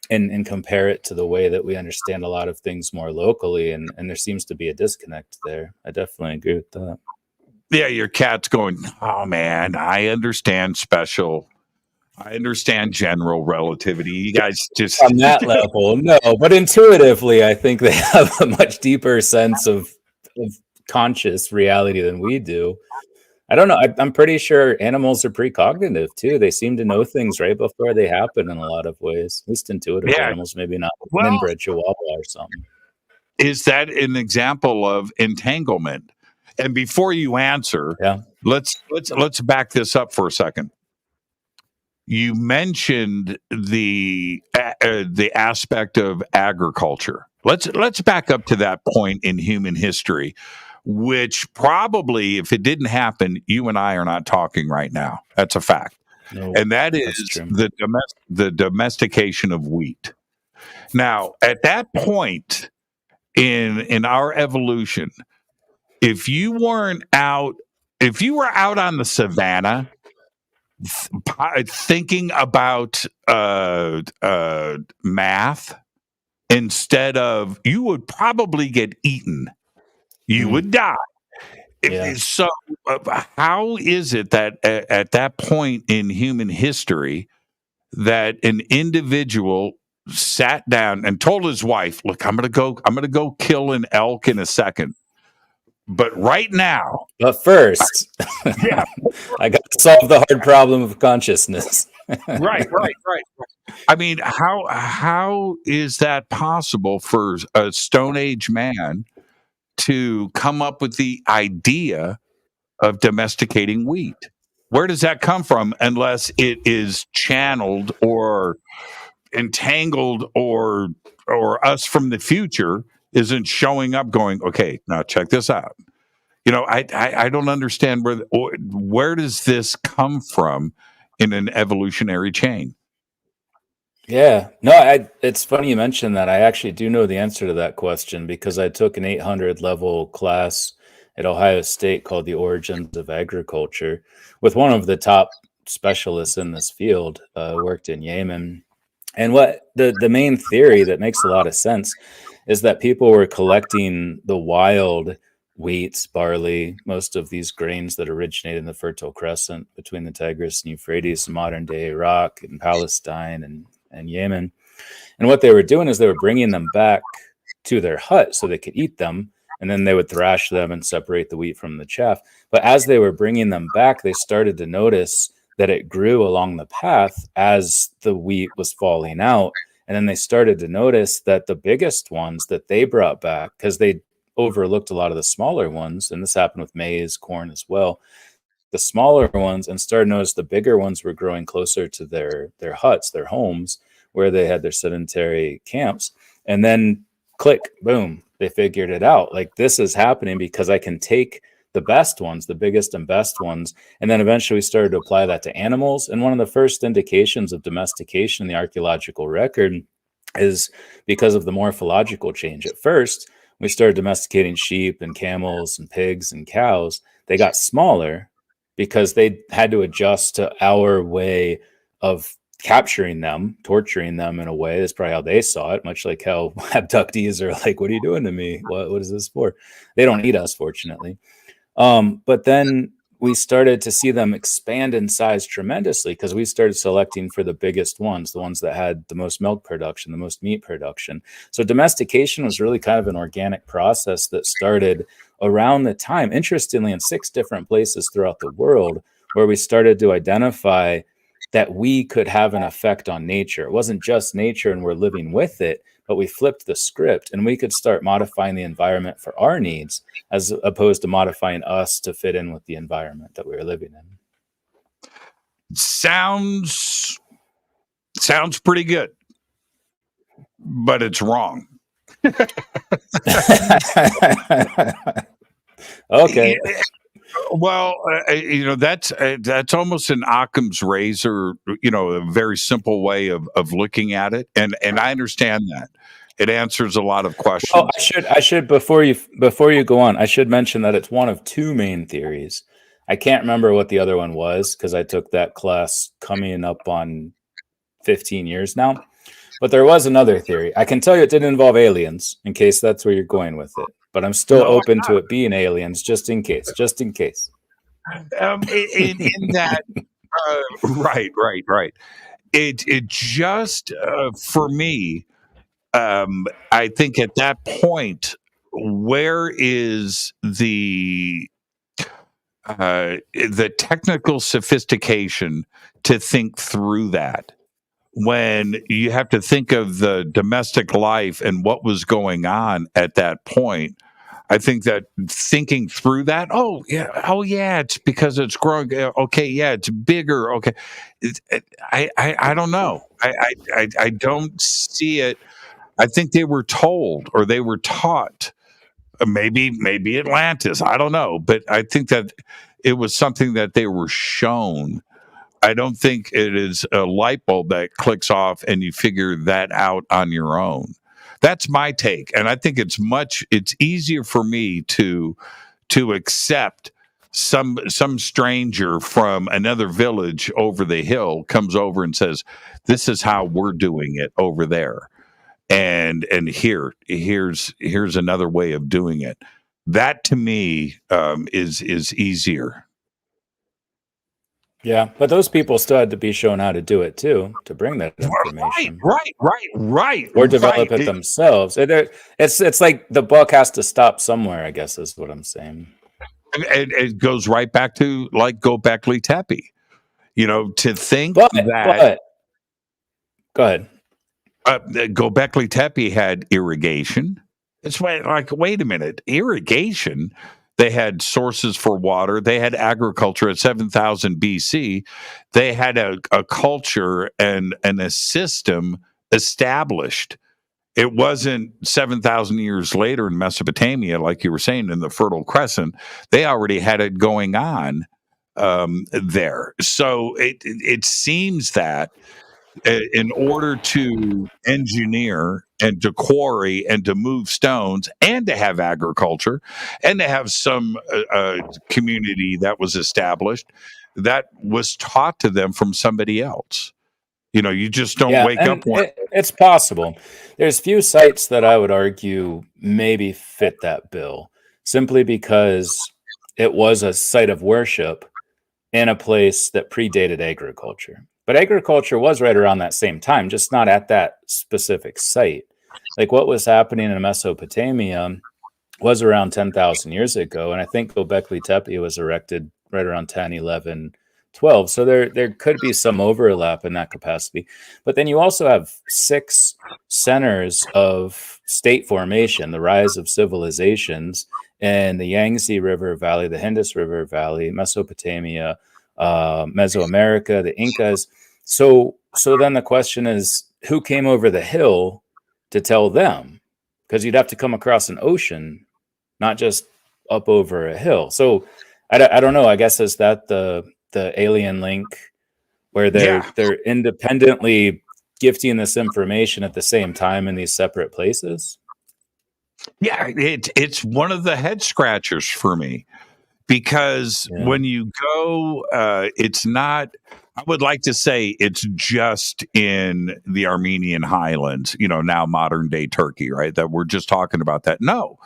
and compare it to the way that we understand a lot of things more locally, and there seems to be a disconnect there. I definitely agree with that. Yeah, your cat's going, oh man, I understand special. I understand general relativity. You guys just on that level, no, but intuitively, I think they have a much deeper sense of conscious reality than we do. I don't know. I'm pretty sure animals are precognitive too. They seem to know things right before they happen in a lot of ways, at least intuitive. Yeah. Animals, maybe not an inbred chihuahua or something. Is that an example of entanglement? And before you answer, let's back this up for a second. You mentioned the aspect of agriculture. Let's back up to that point in human history, which probably, if it didn't happen, you and I are not talking right now. That's a fact. No, and that is the domestication of wheat. Now, at that point in our evolution, if you were out on the savannah thinking about math instead of, you would probably get eaten. You would die. So how is it that at that point in human history that an individual sat down and told his wife, look, I'm going to go kill an elk in a second. But right now, but first, I got to solve the hard problem of consciousness. Right. I mean, how is that possible for a Stone Age man to come up with the idea of domesticating wheat? Where does that come from, unless it is channeled or entangled, or us from the future isn't showing up going, okay, now check this out. I don't understand where does this come from in an evolutionary chain? Yeah, no, it's funny you mentioned that. I actually do know the answer to that question, because I took an 800 level class at Ohio State called The Origins of Agriculture with one of the top specialists in this field, worked in Yemen. And what the main theory that makes a lot of sense is that people were collecting the wild wheat, barley, most of these grains that originate in the Fertile Crescent between the Tigris and Euphrates, modern day Iraq and Palestine and Yemen. And what they were doing is they were bringing them back to their hut so they could eat them, and then they would thrash them and separate the wheat from the chaff. But as they were bringing them back, they started to notice that it grew along the path as the wheat was falling out. And then they started to notice that the biggest ones that they brought back, because they overlooked a lot of the smaller ones, and this happened with maize, corn as well, the smaller ones, and started to notice the bigger ones were growing closer to their huts, their homes, where they had their sedentary camps. And then click, boom, they figured it out. Like, this is happening because I can take the best ones, the biggest and best ones. And then eventually we started to apply that to animals. And one of the first indications of domestication in the archaeological record is because of the morphological change. At first, we started domesticating sheep and camels and pigs and cows. They got smaller because they had to adjust to our way of capturing them, torturing them in a way. That's probably how they saw it, much like how abductees are like, what are you doing to me? What is this for? They don't eat us, fortunately. But then we started to see them expand in size tremendously because we started selecting for the biggest ones, the ones that had the most milk production, the most meat production. So domestication was really kind of an organic process that started around the time, interestingly, in 6 different places throughout the world, where we started to identify that we could have an effect on nature. It wasn't just nature and we're living with it, but we flipped the script and we could start modifying the environment for our needs as opposed to modifying us to fit in with the environment that we were living in. Sounds pretty good, but it's wrong. Okay. Well, that's almost an Occam's razor, a very simple way of looking at it, and I understand that it answers a lot of questions. Oh, I should before you go on, I should mention that it's one of 2 main theories. I can't remember what the other one was because I took that class coming up on 15 years now. But there was another theory. I can tell you it didn't involve aliens, in case that's where you're going with it. But I'm still open to it being aliens, just in case. In that, right. It just for me, I think at that point, where is the technical sophistication to think through that? When you have to think of the domestic life and what was going on at that point, I think that thinking through that, it's because it's growing. Okay, yeah, it's bigger. Okay, I don't know. I don't see it. I think they were told or they were taught. Maybe Atlantis. I don't know, but I think that it was something that they were shown. I don't think it is a light bulb that clicks off and you figure that out on your own. That's my take. And I think it's easier for me to accept some stranger from another village over the hill comes over and says, this is how we're doing it over there. And here's another way of doing it. That to me is easier. Yeah, but those people still had to be shown how to do it too, to bring that information. Right. Or develop it themselves. It's like the buck has to stop somewhere, I guess is what I'm saying. It goes right back to like Göbekli Tepe. To think But go ahead. Göbekli Tepe had irrigation. It's like, wait a minute, irrigation? They had sources for water. They had agriculture at 7,000 BC. They had a culture and a system established. It wasn't 7,000 years later in Mesopotamia, like you were saying, in the Fertile Crescent. They already had it going on there. So it seems that in order to engineer and to quarry and to move stones and to have agriculture and to have some community that was established, that was taught to them from somebody else. You just don't wake up one. It's possible. There's few sites that I would argue maybe fit that bill, simply because it was a site of worship in a place that predated agriculture. But agriculture was right around that same time, just not at that specific site. Like what was happening in Mesopotamia was around 10,000 years ago. And I think Göbekli Tepe was erected right around 10, 11, 12. So there could be some overlap in that capacity. But then you also have 6 centers of state formation, the rise of civilizations in the Yangtze River Valley, the Indus River Valley, Mesopotamia, Mesoamerica, the Incas. So then the question is, who came over the hill to tell them? Because you'd have to come across an ocean, not just up over a hill. So I don't know. I guess is that the alien link where they're independently gifting this information at the same time in these separate places? Yeah, it's one of the head scratchers for me. Because when you go, it's not I would like to say it's just in the Armenian highlands, now modern day Turkey, right? That we're just talking about that. No,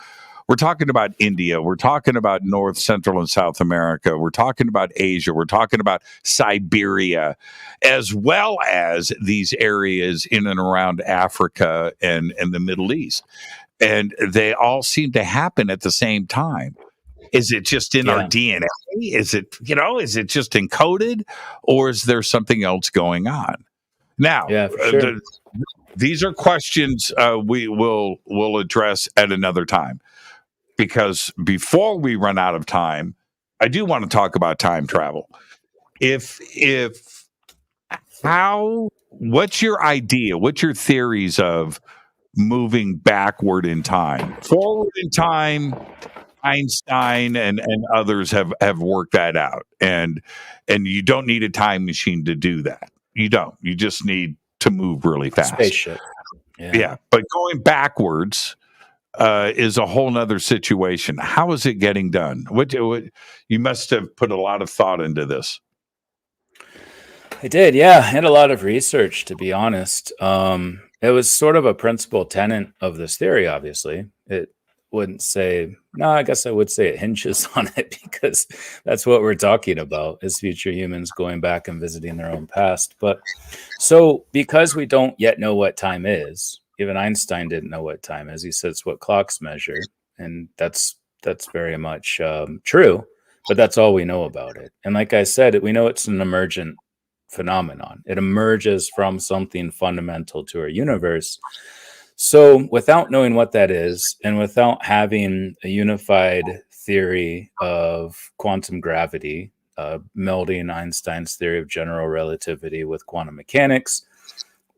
we're talking about India. We're talking about North, Central, and South America. We're talking about Asia. We're talking about Siberia, as well as these areas in and around Africa and the Middle East. And they all seem to happen at the same time. Is it just in our DNA? Is it, is it just encoded, or is there something else going on? Now, sure. These are questions we'll address at another time, because before we run out of time, I do want to talk about time travel. What's your idea? What's your theories of moving backward in time? Forward in time, Einstein and others have worked that out, and you don't need a time machine to do that. You don't. You just need to move really fast. Spaceship. Yeah. But going backwards is a whole nother situation. How is it getting done? What you must have put a lot of thought into this. I did, yeah. I had a lot of research, to be honest. It was sort of a principal tenet of this theory, obviously. It wouldn't say, no, I guess I would say it hinges on it, because that's what we're talking about, is future humans going back and visiting their own past. But so because we don't yet know what time is, even Einstein didn't know what time is. He said it's what clocks measure. And that's very much true, but that's all we know about it. And like I said, we know it's an emergent phenomenon. It emerges from something fundamental to our universe. So without knowing what that is, and without having a unified theory of quantum gravity, melding Einstein's theory of general relativity with quantum mechanics,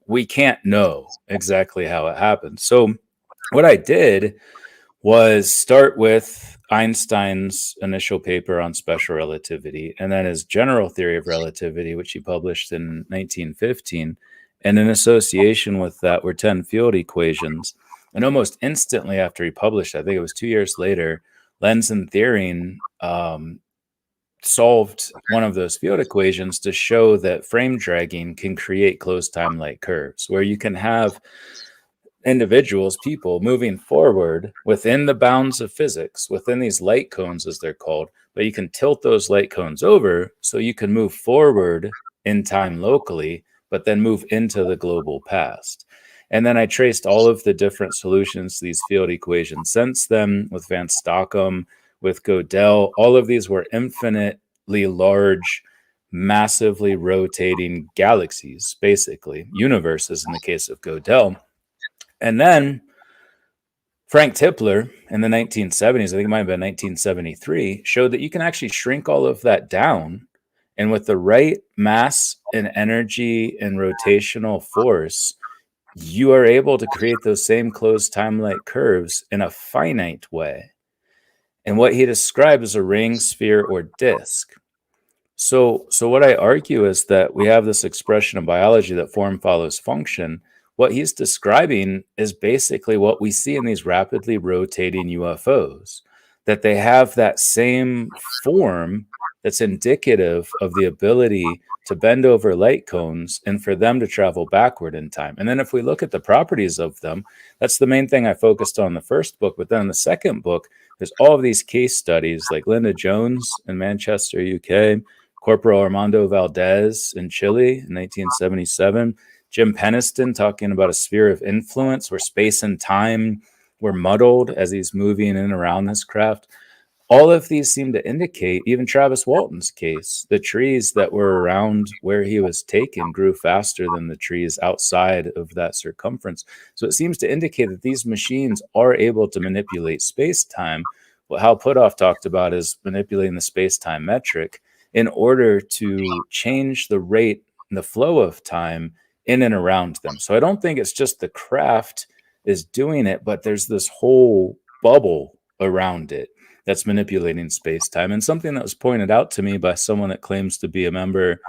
we can't know exactly how it happens. So what I did was start with Einstein's initial paper on special relativity, and then his general theory of relativity, which he published in 1915. And in association with that were 10 field equations. And almost instantly after he published, I think it was 2 years later, Lenz and Thirring solved one of those field equations to show that frame dragging can create closed time-like curves, where you can have individuals, people, moving forward within the bounds of physics, within these light cones, as they're called, but you can tilt those light cones over so you can move forward in time locally, but then move into the global past. And then I traced all of the different solutions to these field equations since then, with Van Stockham, with Gödel. All of these were infinitely large, massively rotating galaxies, basically, universes in the case of Gödel. And then Frank Tipler in the 1970s, I think it might have been 1973, showed that you can actually shrink all of that down. And with the right mass and energy and rotational force, you are able to create those same closed time-like curves in a finite way. And what he described as a ring, sphere, or disk. So what I argue is that we have this expression in biology that form follows function. What he's describing is basically what we see in these rapidly rotating UFOs, that they have that same form that's indicative of the ability to bend over light cones and for them to travel backward in time. And then if we look at the properties of them, that's the main thing I focused on in the first book. But then in the second book, there's all of these case studies like Linda Jones in Manchester, UK, Corporal Armando Valdez in Chile in 1977, Jim Peniston talking about a sphere of influence where space and time were muddled as he's moving in and around this craft. All of these seem to indicate, even Travis Walton's case, the trees that were around where he was taken grew faster than the trees outside of that circumference. So it seems to indicate that these machines are able to manipulate space-time. What Hal Puthoff talked about is manipulating the space-time metric in order to change the rate and the flow of time in and around them. So I don't think it's just the craft is doing it, but there's this whole bubble around it that's manipulating space-time. And something that was pointed out to me by someone that claims to be a member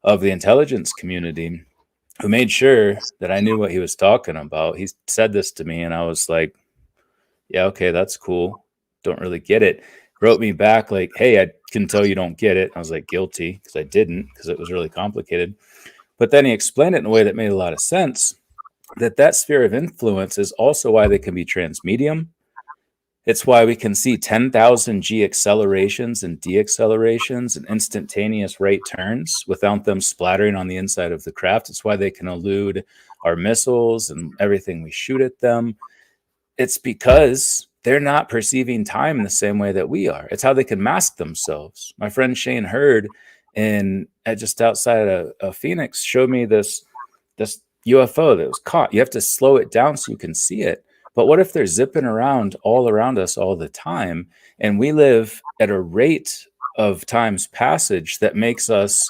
of the intelligence community, who made sure that I knew what he was talking about. He said this to me, and I was like, yeah, okay, that's cool. Don't really get it. wrote me back like, hey, I can tell you don't get it. I was like, guilty, because I didn't, because it was really complicated. But then he explained it in a way that made a lot of sense, that sphere of influence is also why they can be transmedium. It's why we can see 10,000 G accelerations and deaccelerations and instantaneous right turns without them splattering on the inside of the craft. It's why they can elude our missiles and everything we shoot at them. It's because they're not perceiving time in the same way that we are. It's how they can mask themselves. My friend Shane Hurd just outside of Phoenix showed me this UFO that was caught. You have to slow it down so you can see it. But what if they're zipping around all around us all the time, and we live at a rate of time's passage that makes us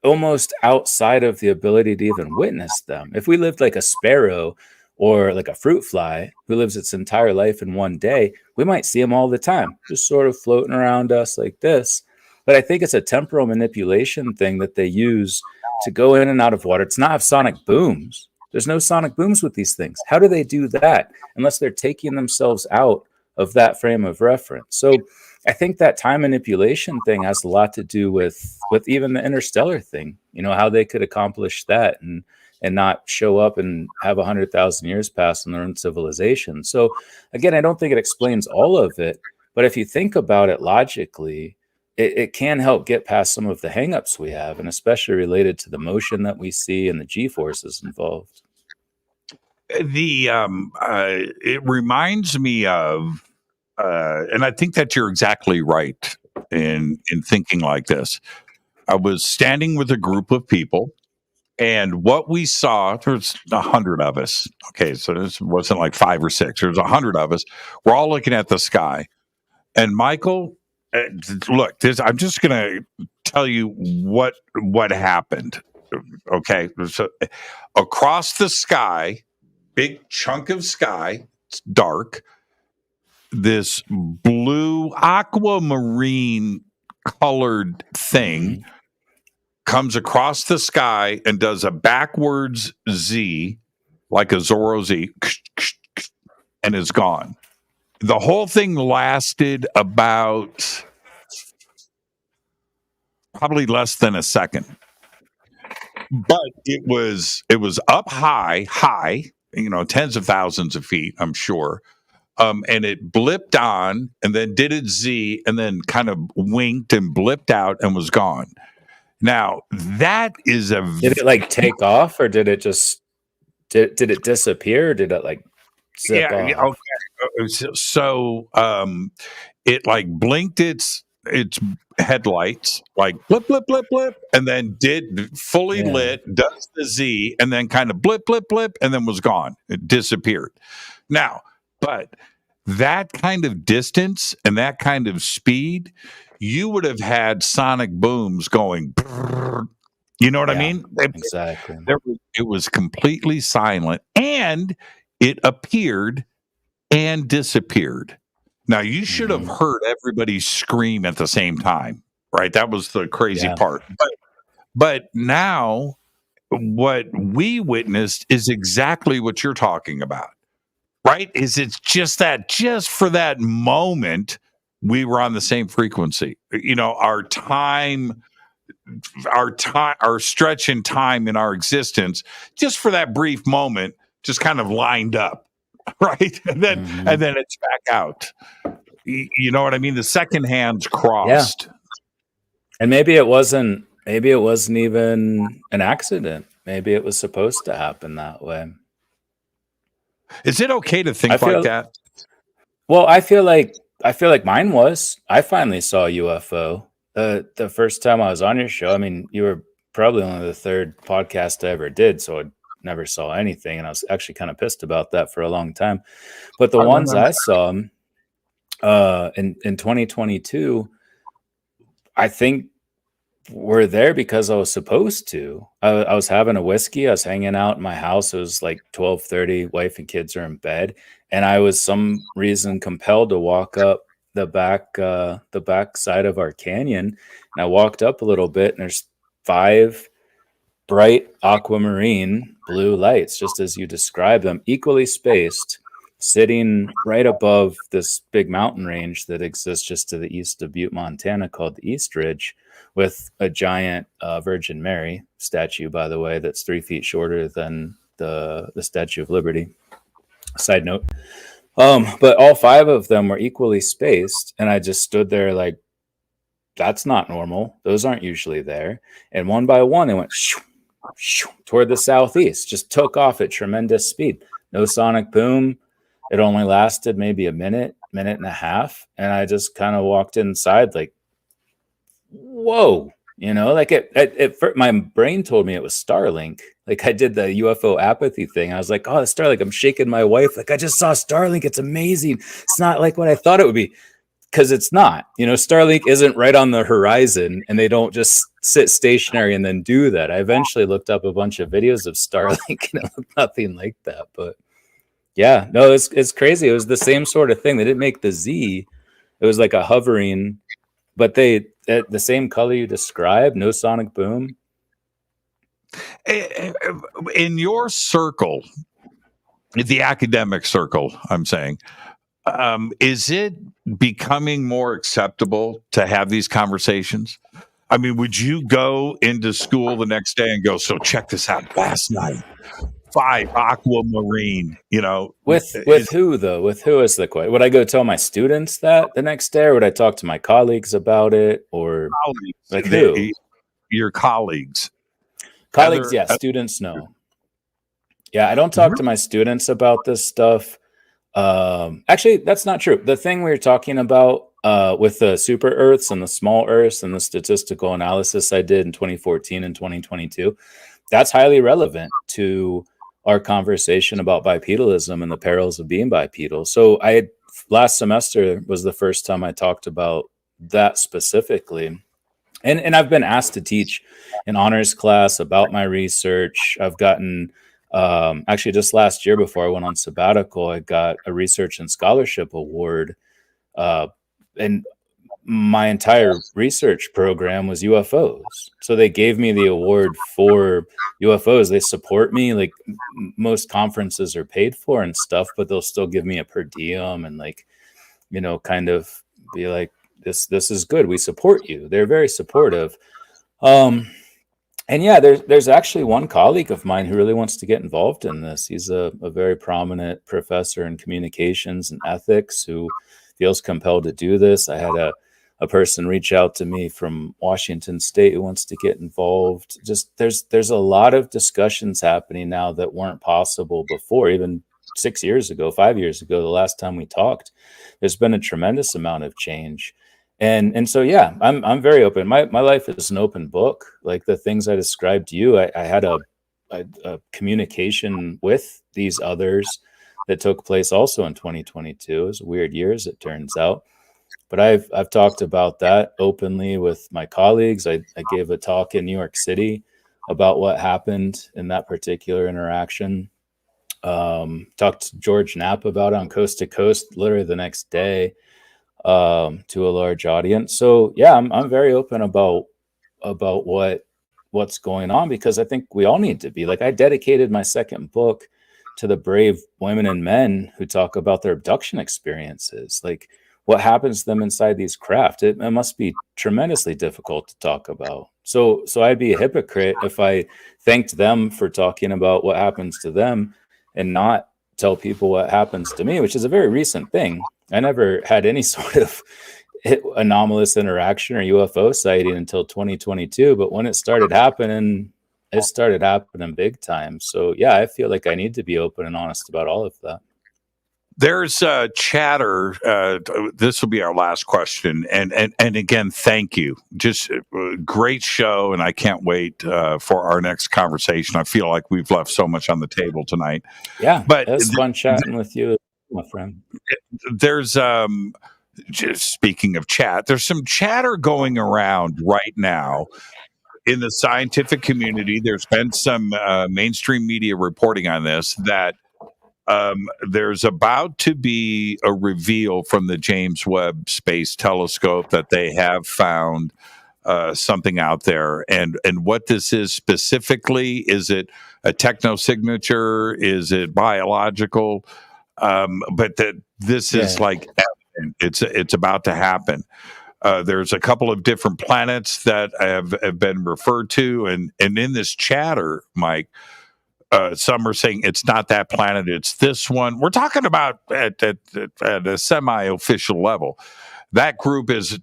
almost outside of the ability to even witness them? If we lived like a sparrow or like a fruit fly who lives its entire life in one day, we might see them all the time, just sort of floating around us like this. But I think it's a temporal manipulation thing that they use to go in and out of water. It's not have sonic booms. There's no sonic booms with these things. How do they do that unless they're taking themselves out of that frame of reference? So I think that time manipulation thing has a lot to do with even the interstellar thing, how they could accomplish that and not show up and have 100,000 years pass in their own civilization. So again, I don't think it explains all of it, but if you think about it logically, it can help get past some of the hangups we have, and especially related to the motion that we see and the G-forces involved. It reminds me of, and I think that you're exactly right in thinking like this. I was standing with a group of people, and what we saw, there's 100 of us. Okay, so this wasn't like 5 or 6. There's 100 of us. We're all looking at the sky, and Michael. Look, I'm just going to tell you what happened. Okay, so across the sky, big chunk of sky, it's dark. This blue aquamarine colored thing comes across the sky and does a backwards Z, like a Zorro Z, and is gone. The whole thing lasted about probably less than a second, but it was up high, tens of thousands of feet, I'm sure. And it blipped on and then did its Z and then kind of winked and blipped out and was gone. Now that is did it like take off, or did it just did it disappear? Or did it like zip off? Okay. So it like blinked its headlights, like blip, blip, blip, blip, and then did fully lit, does the Z, and then kind of blip, blip, blip, and then was gone. It disappeared. Now, but that kind of distance and that kind of speed, you would have had sonic booms going. You know what I mean? Exactly. It was completely silent, and it appeared and disappeared. Now, you should have heard everybody scream at the same time, right? That was the crazy part. But now what we witnessed is exactly what you're talking about, right? It's just for that moment, we were on the same frequency. Our stretch in time in our existence, just for that brief moment, just kind of lined up. Right. And then it's back out. You know what I mean? The second hands crossed. Yeah. And maybe it wasn't even an accident. Maybe it was supposed to happen that way. Is it okay to think like that? Well, I feel like mine was. I finally saw a UFO. The first time I was on your show. I mean, you were probably only the third podcast I ever did, so I never saw anything, and I was actually kind of pissed about that for a long time. But the ones I saw in 2022, I think were there because I was supposed to. I was having a whiskey. I was hanging out in my house. It was like 12:30. Wife and kids are in bed, and I was some reason compelled to walk up the back side of our canyon. And I walked up a little bit, and there's 5 bright aquamarine blue lights, just as you described them, equally spaced, sitting right above this big mountain range that exists just to the east of Butte, Montana, called the East Ridge, with a giant Virgin Mary statue, by the way, that's 3 feet shorter than the Statue of Liberty. Side note. But all 5 of them were equally spaced, and I just stood there like, that's not normal. Those aren't usually there. And one by one, they went shoo, shoo, toward the southeast, just took off at tremendous speed. No sonic boom. It only lasted maybe a minute and a half. And I just kind of walked inside like, whoa, like my brain told me it was Starlink. Like I did the UFO apathy thing. I was like, oh, Starlink. I'm shaking my wife. Like I just saw Starlink. It's amazing. It's not like what I thought it would be. Because it's not, Starlink isn't right on the horizon, and they don't just sit stationary and then do that. I eventually looked up a bunch of videos of Starlink, and it looked nothing like that. But yeah, no, it's crazy. It was the same sort of thing. They didn't make the Z. It was like a hovering, but the same color you described, no sonic boom. In your circle, the academic circle, I'm saying, is it becoming more acceptable to have these conversations? I mean, would you go into school the next day and go, so check this out, last night, 5 aquamarine, With who, though? With who is the question? Would I go tell my students that the next day, or would I talk to my colleagues about it? Or colleagues, like who? Your colleagues. Colleagues, yeah. Students, no. Yeah, I don't talk to my students about this stuff. Actually, that's not true. The thing we were talking about with the super Earths and the small Earths and the statistical analysis I did in 2014 and 2022, that's highly relevant to our conversation about bipedalism and the perils of being bipedal. So last semester was the first time I talked about that specifically. And I've been asked to teach an honors class about my research. I've gotten actually just last year before I went on sabbatical, I got a research and scholarship award. And my entire research program was UFOs. So they gave me the award for UFOs. They support me. Like most conferences are paid for and stuff, but they'll still give me a per diem and kind of be like, this is good. We support you. They're very supportive. And yeah, there's actually one colleague of mine who really wants to get involved in this. He's a very prominent professor in communications and ethics who feels compelled to do this. I had a person reach out to me from Washington State who wants to get involved. Just there's a lot of discussions happening now that weren't possible before, even 6 years ago, 5 years ago, the last time we talked. There's been a tremendous amount of change. And so, yeah, I'm very open. My life is an open book. Like the things I described to you, I had a communication with these others that took place also in 2022. It was a weird year, as it turns out. But I've talked about that openly with my colleagues. I gave a talk in New York City about what happened in that particular interaction. Talked to George Knapp about it on Coast to Coast literally the next day. To a large audience. So yeah, I'm very open about what's going on, because I think we all need to be. Like I dedicated my second book to the brave women and men who talk about their abduction experiences, like what happens to them inside these craft. It must be tremendously difficult to talk about. So I'd be a hypocrite if I thanked them for talking about what happens to them and not tell people what happens to me, which is a very recent thing. I never had any sort of anomalous interaction or UFO sighting until 2022. But when it started happening big time. So yeah, I feel like I need to be open and honest about all of that. There's chatter. This will be our last question. And again, thank you. Just a great show. And I can't wait for our next conversation. I feel like we've left so much on the table tonight. Yeah, but it's fun chatting with you, my friend. There's just speaking of chat, there's some chatter going around right now in the scientific community. There's been some mainstream media reporting on this, that there's about to be a reveal from the James Webb Space Telescope that they have found something out there. And what this is specifically, is it a technosignature? Is it biological? But that this is like evident. It's about to happen. There's a couple of different planets that have been referred to, and in this chatter, Mike, some are saying it's not that planet, it's this one. We're talking about at a semi-official level. That group is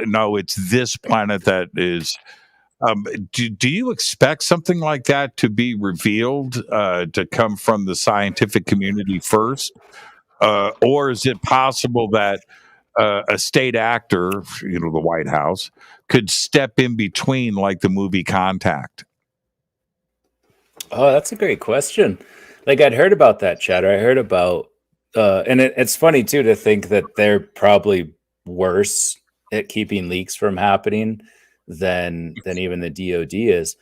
no, it's this planet that is. Do you expect something like that to be revealed, to come from the scientific community first, or is it possible that a state actor, the White House, could step in between, like the movie Contact? Oh, that's a great question. Like, I'd heard about that chatter. I heard about, and it's funny too to think that they're probably worse at keeping leaks from happening than even the DoD is.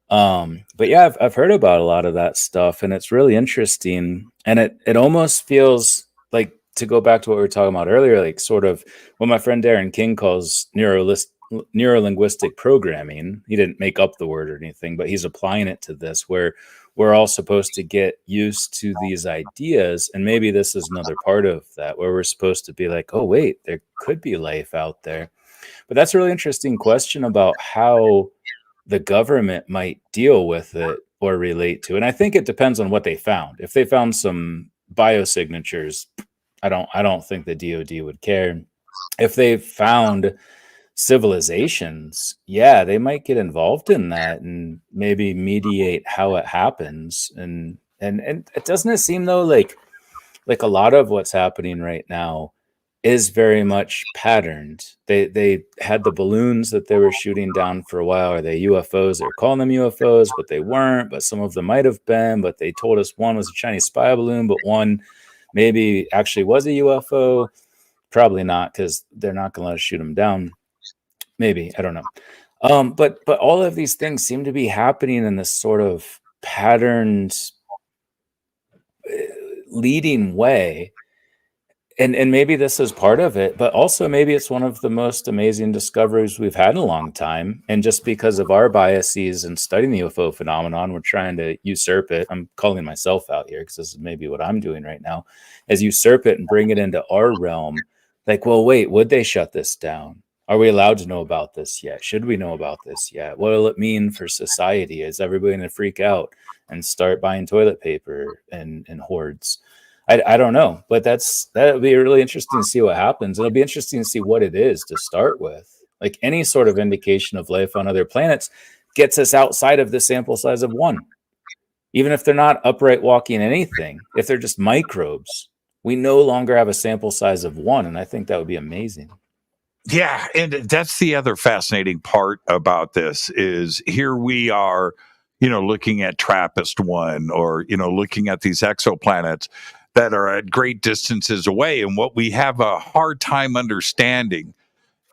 But yeah, I've heard about a lot of that stuff, and it's really interesting. And it almost feels like, to go back to what we were talking about earlier, like sort of what my friend Darren King calls neurolinguistic programming. He didn't make up the word or anything, but he's applying it to this, where we're all supposed to get used to these ideas. And maybe this is another part of that, where we're supposed to be like, oh, wait, there could be life out there. But that's a really interesting question about how the government might deal with it or relate to. And I think it depends on what they found. If they found some biosignatures, I don't think the DoD would care. If they found civilizations, yeah, they might get involved in that and maybe mediate how it happens. And it doesn't seem though like a lot of what's happening right now is very much patterned. They had the balloons that they were shooting down for a while. Are they UFOs? They're calling them UFOs, but they weren't. But some of them might have been. But they told us one was a Chinese spy balloon, but one maybe actually was a UFO. Probably not, because they're not going to let us shoot them down. Maybe, I don't know. But all of these things seem to be happening in this sort of patterned, leading way. And maybe this is part of it, but also maybe it's one of the most amazing discoveries we've had in a long time. And just because of our biases in studying the UFO phenomenon, we're trying to usurp it. I'm calling myself out here because this is maybe what I'm doing right now, is usurp it and bring it into our realm. Like, well, wait, would they shut this down? Are we allowed to know about this yet? Should we know about this yet? What will it mean for society? Is everybody going to freak out and start buying toilet paper and hordes? I don't know, but that'll be really interesting to see what happens. It'll be interesting to see what it is to start with. Like, any sort of indication of life on other planets gets us outside of the sample size of one. Even if they're not upright walking anything, if they're just microbes, we no longer have a sample size of one. And I think that would be amazing. Yeah. And that's the other fascinating part about this is here we are, looking at TRAPPIST-1 or, looking at these exoplanets that are at great distances away. And what we have a hard time understanding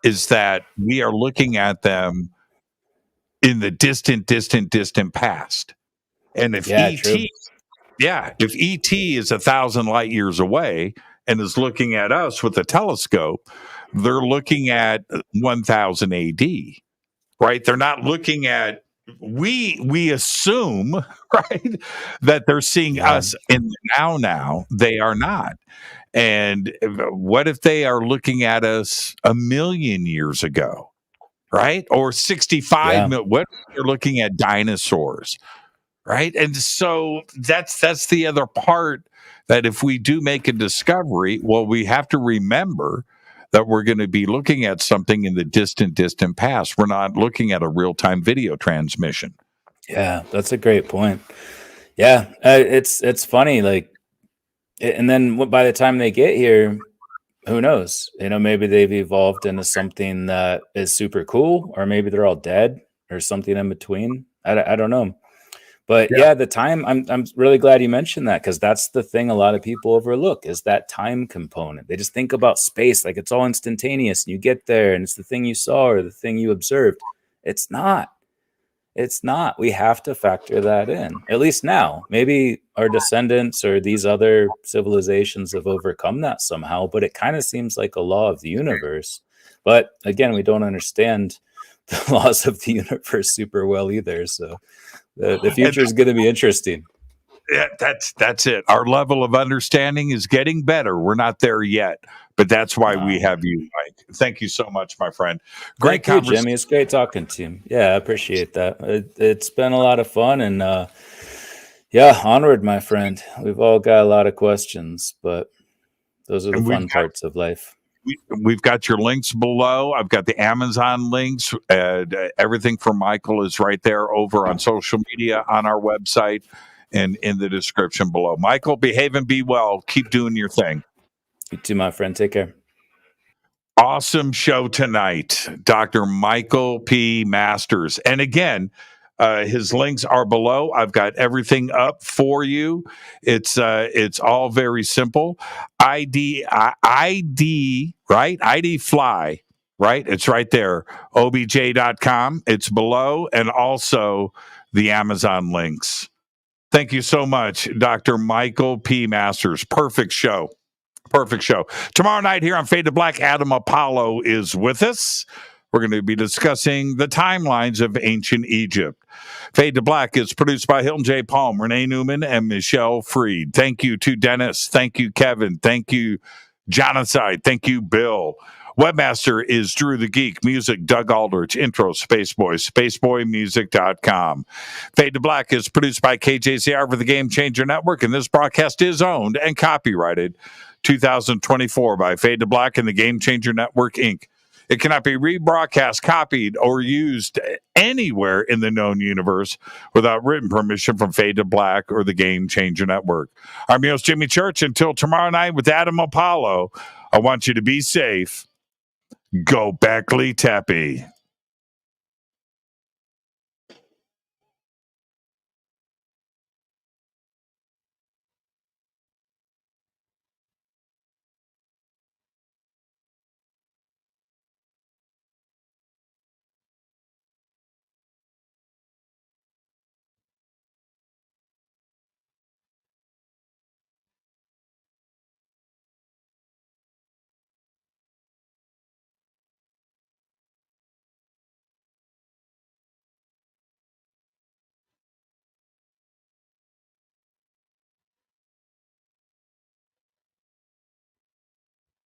is that we are looking at them in the distant past. And if if ET is 1,000 light years away and is looking at us with a telescope, they're looking at 1000 AD, right? They're not looking at, we assume, right, that they're seeing us in the now. They are not. And what if they are looking at us 1 million years ago, right? Or 65 million? What if they're looking at dinosaurs, right? And so that's the other part, that if we do make a discovery, well, we have to remember that we're going to be looking at something in the distant past. We're not looking at a real-time video transmission. Yeah, that's a great point. Yeah, it's funny, like, and then by the time they get here, who knows? Maybe they've evolved into something that is super cool, or maybe they're all dead, or something in between. I don't know. But yeah, the time, I'm really glad you mentioned that, because that's the thing a lot of people overlook, is that time component. They just think about space like it's all instantaneous and you get there and it's the thing you saw or the thing you observed. It's not. It's not. We have to factor that in, at least now. Maybe our descendants or these other civilizations have overcome that somehow, but it kind of seems like a law of the universe. But again, we don't understand the laws of the universe super well either. So the future is going to be interesting. Yeah, that's it. Our level of understanding is getting better. We're not there yet, but that's why we have you, Mike. Thank you so much, my friend. Great Thank you, Jimmy. It's great talking to you. Yeah, I appreciate that. It's been a lot of fun, and yeah, onward, my friend. We've all got a lot of questions, but those are the fun parts of life. We've got your links below. I've got the Amazon links. Everything from Michael is right there over on social media, on our website, and in the description below. Michael, behave and be well. Keep doing your thing. You too, my friend. Take care. Awesome show tonight, Dr. Michael P. Masters. And again, his links are below. I've got everything up for you. It's all very simple. ID, right? ID Fly, right? It's right there. obj.com. It's below, and also the Amazon links. Thank you so much, Dr. Michael P. Masters. Perfect show. Perfect show. Tomorrow night here on Fade to Black, Adam Apollo is with us. We're going to be discussing the timelines of ancient Egypt. Fade to Black is produced by Hilton J. Palm, Renee Newman, and Michelle Freed. Thank you to Dennis. Thank you, Kevin. Thank you, Jonathan. Thank you, Bill. Webmaster is Drew the Geek. Music, Doug Aldrich. Intro, Spaceboy, spaceboymusic.com. Fade to Black is produced by KJCR for the Game Changer Network, and this broadcast is owned and copyrighted 2024 by Fade to Black and the Game Changer Network, Inc. It cannot be rebroadcast, copied, or used anywhere in the known universe without written permission from Fade to Black or the Game Changer Network. I'm your host, Jimmy Church. Until tomorrow night with Adam Apollo, I want you to be safe. Go Beckley Tepe.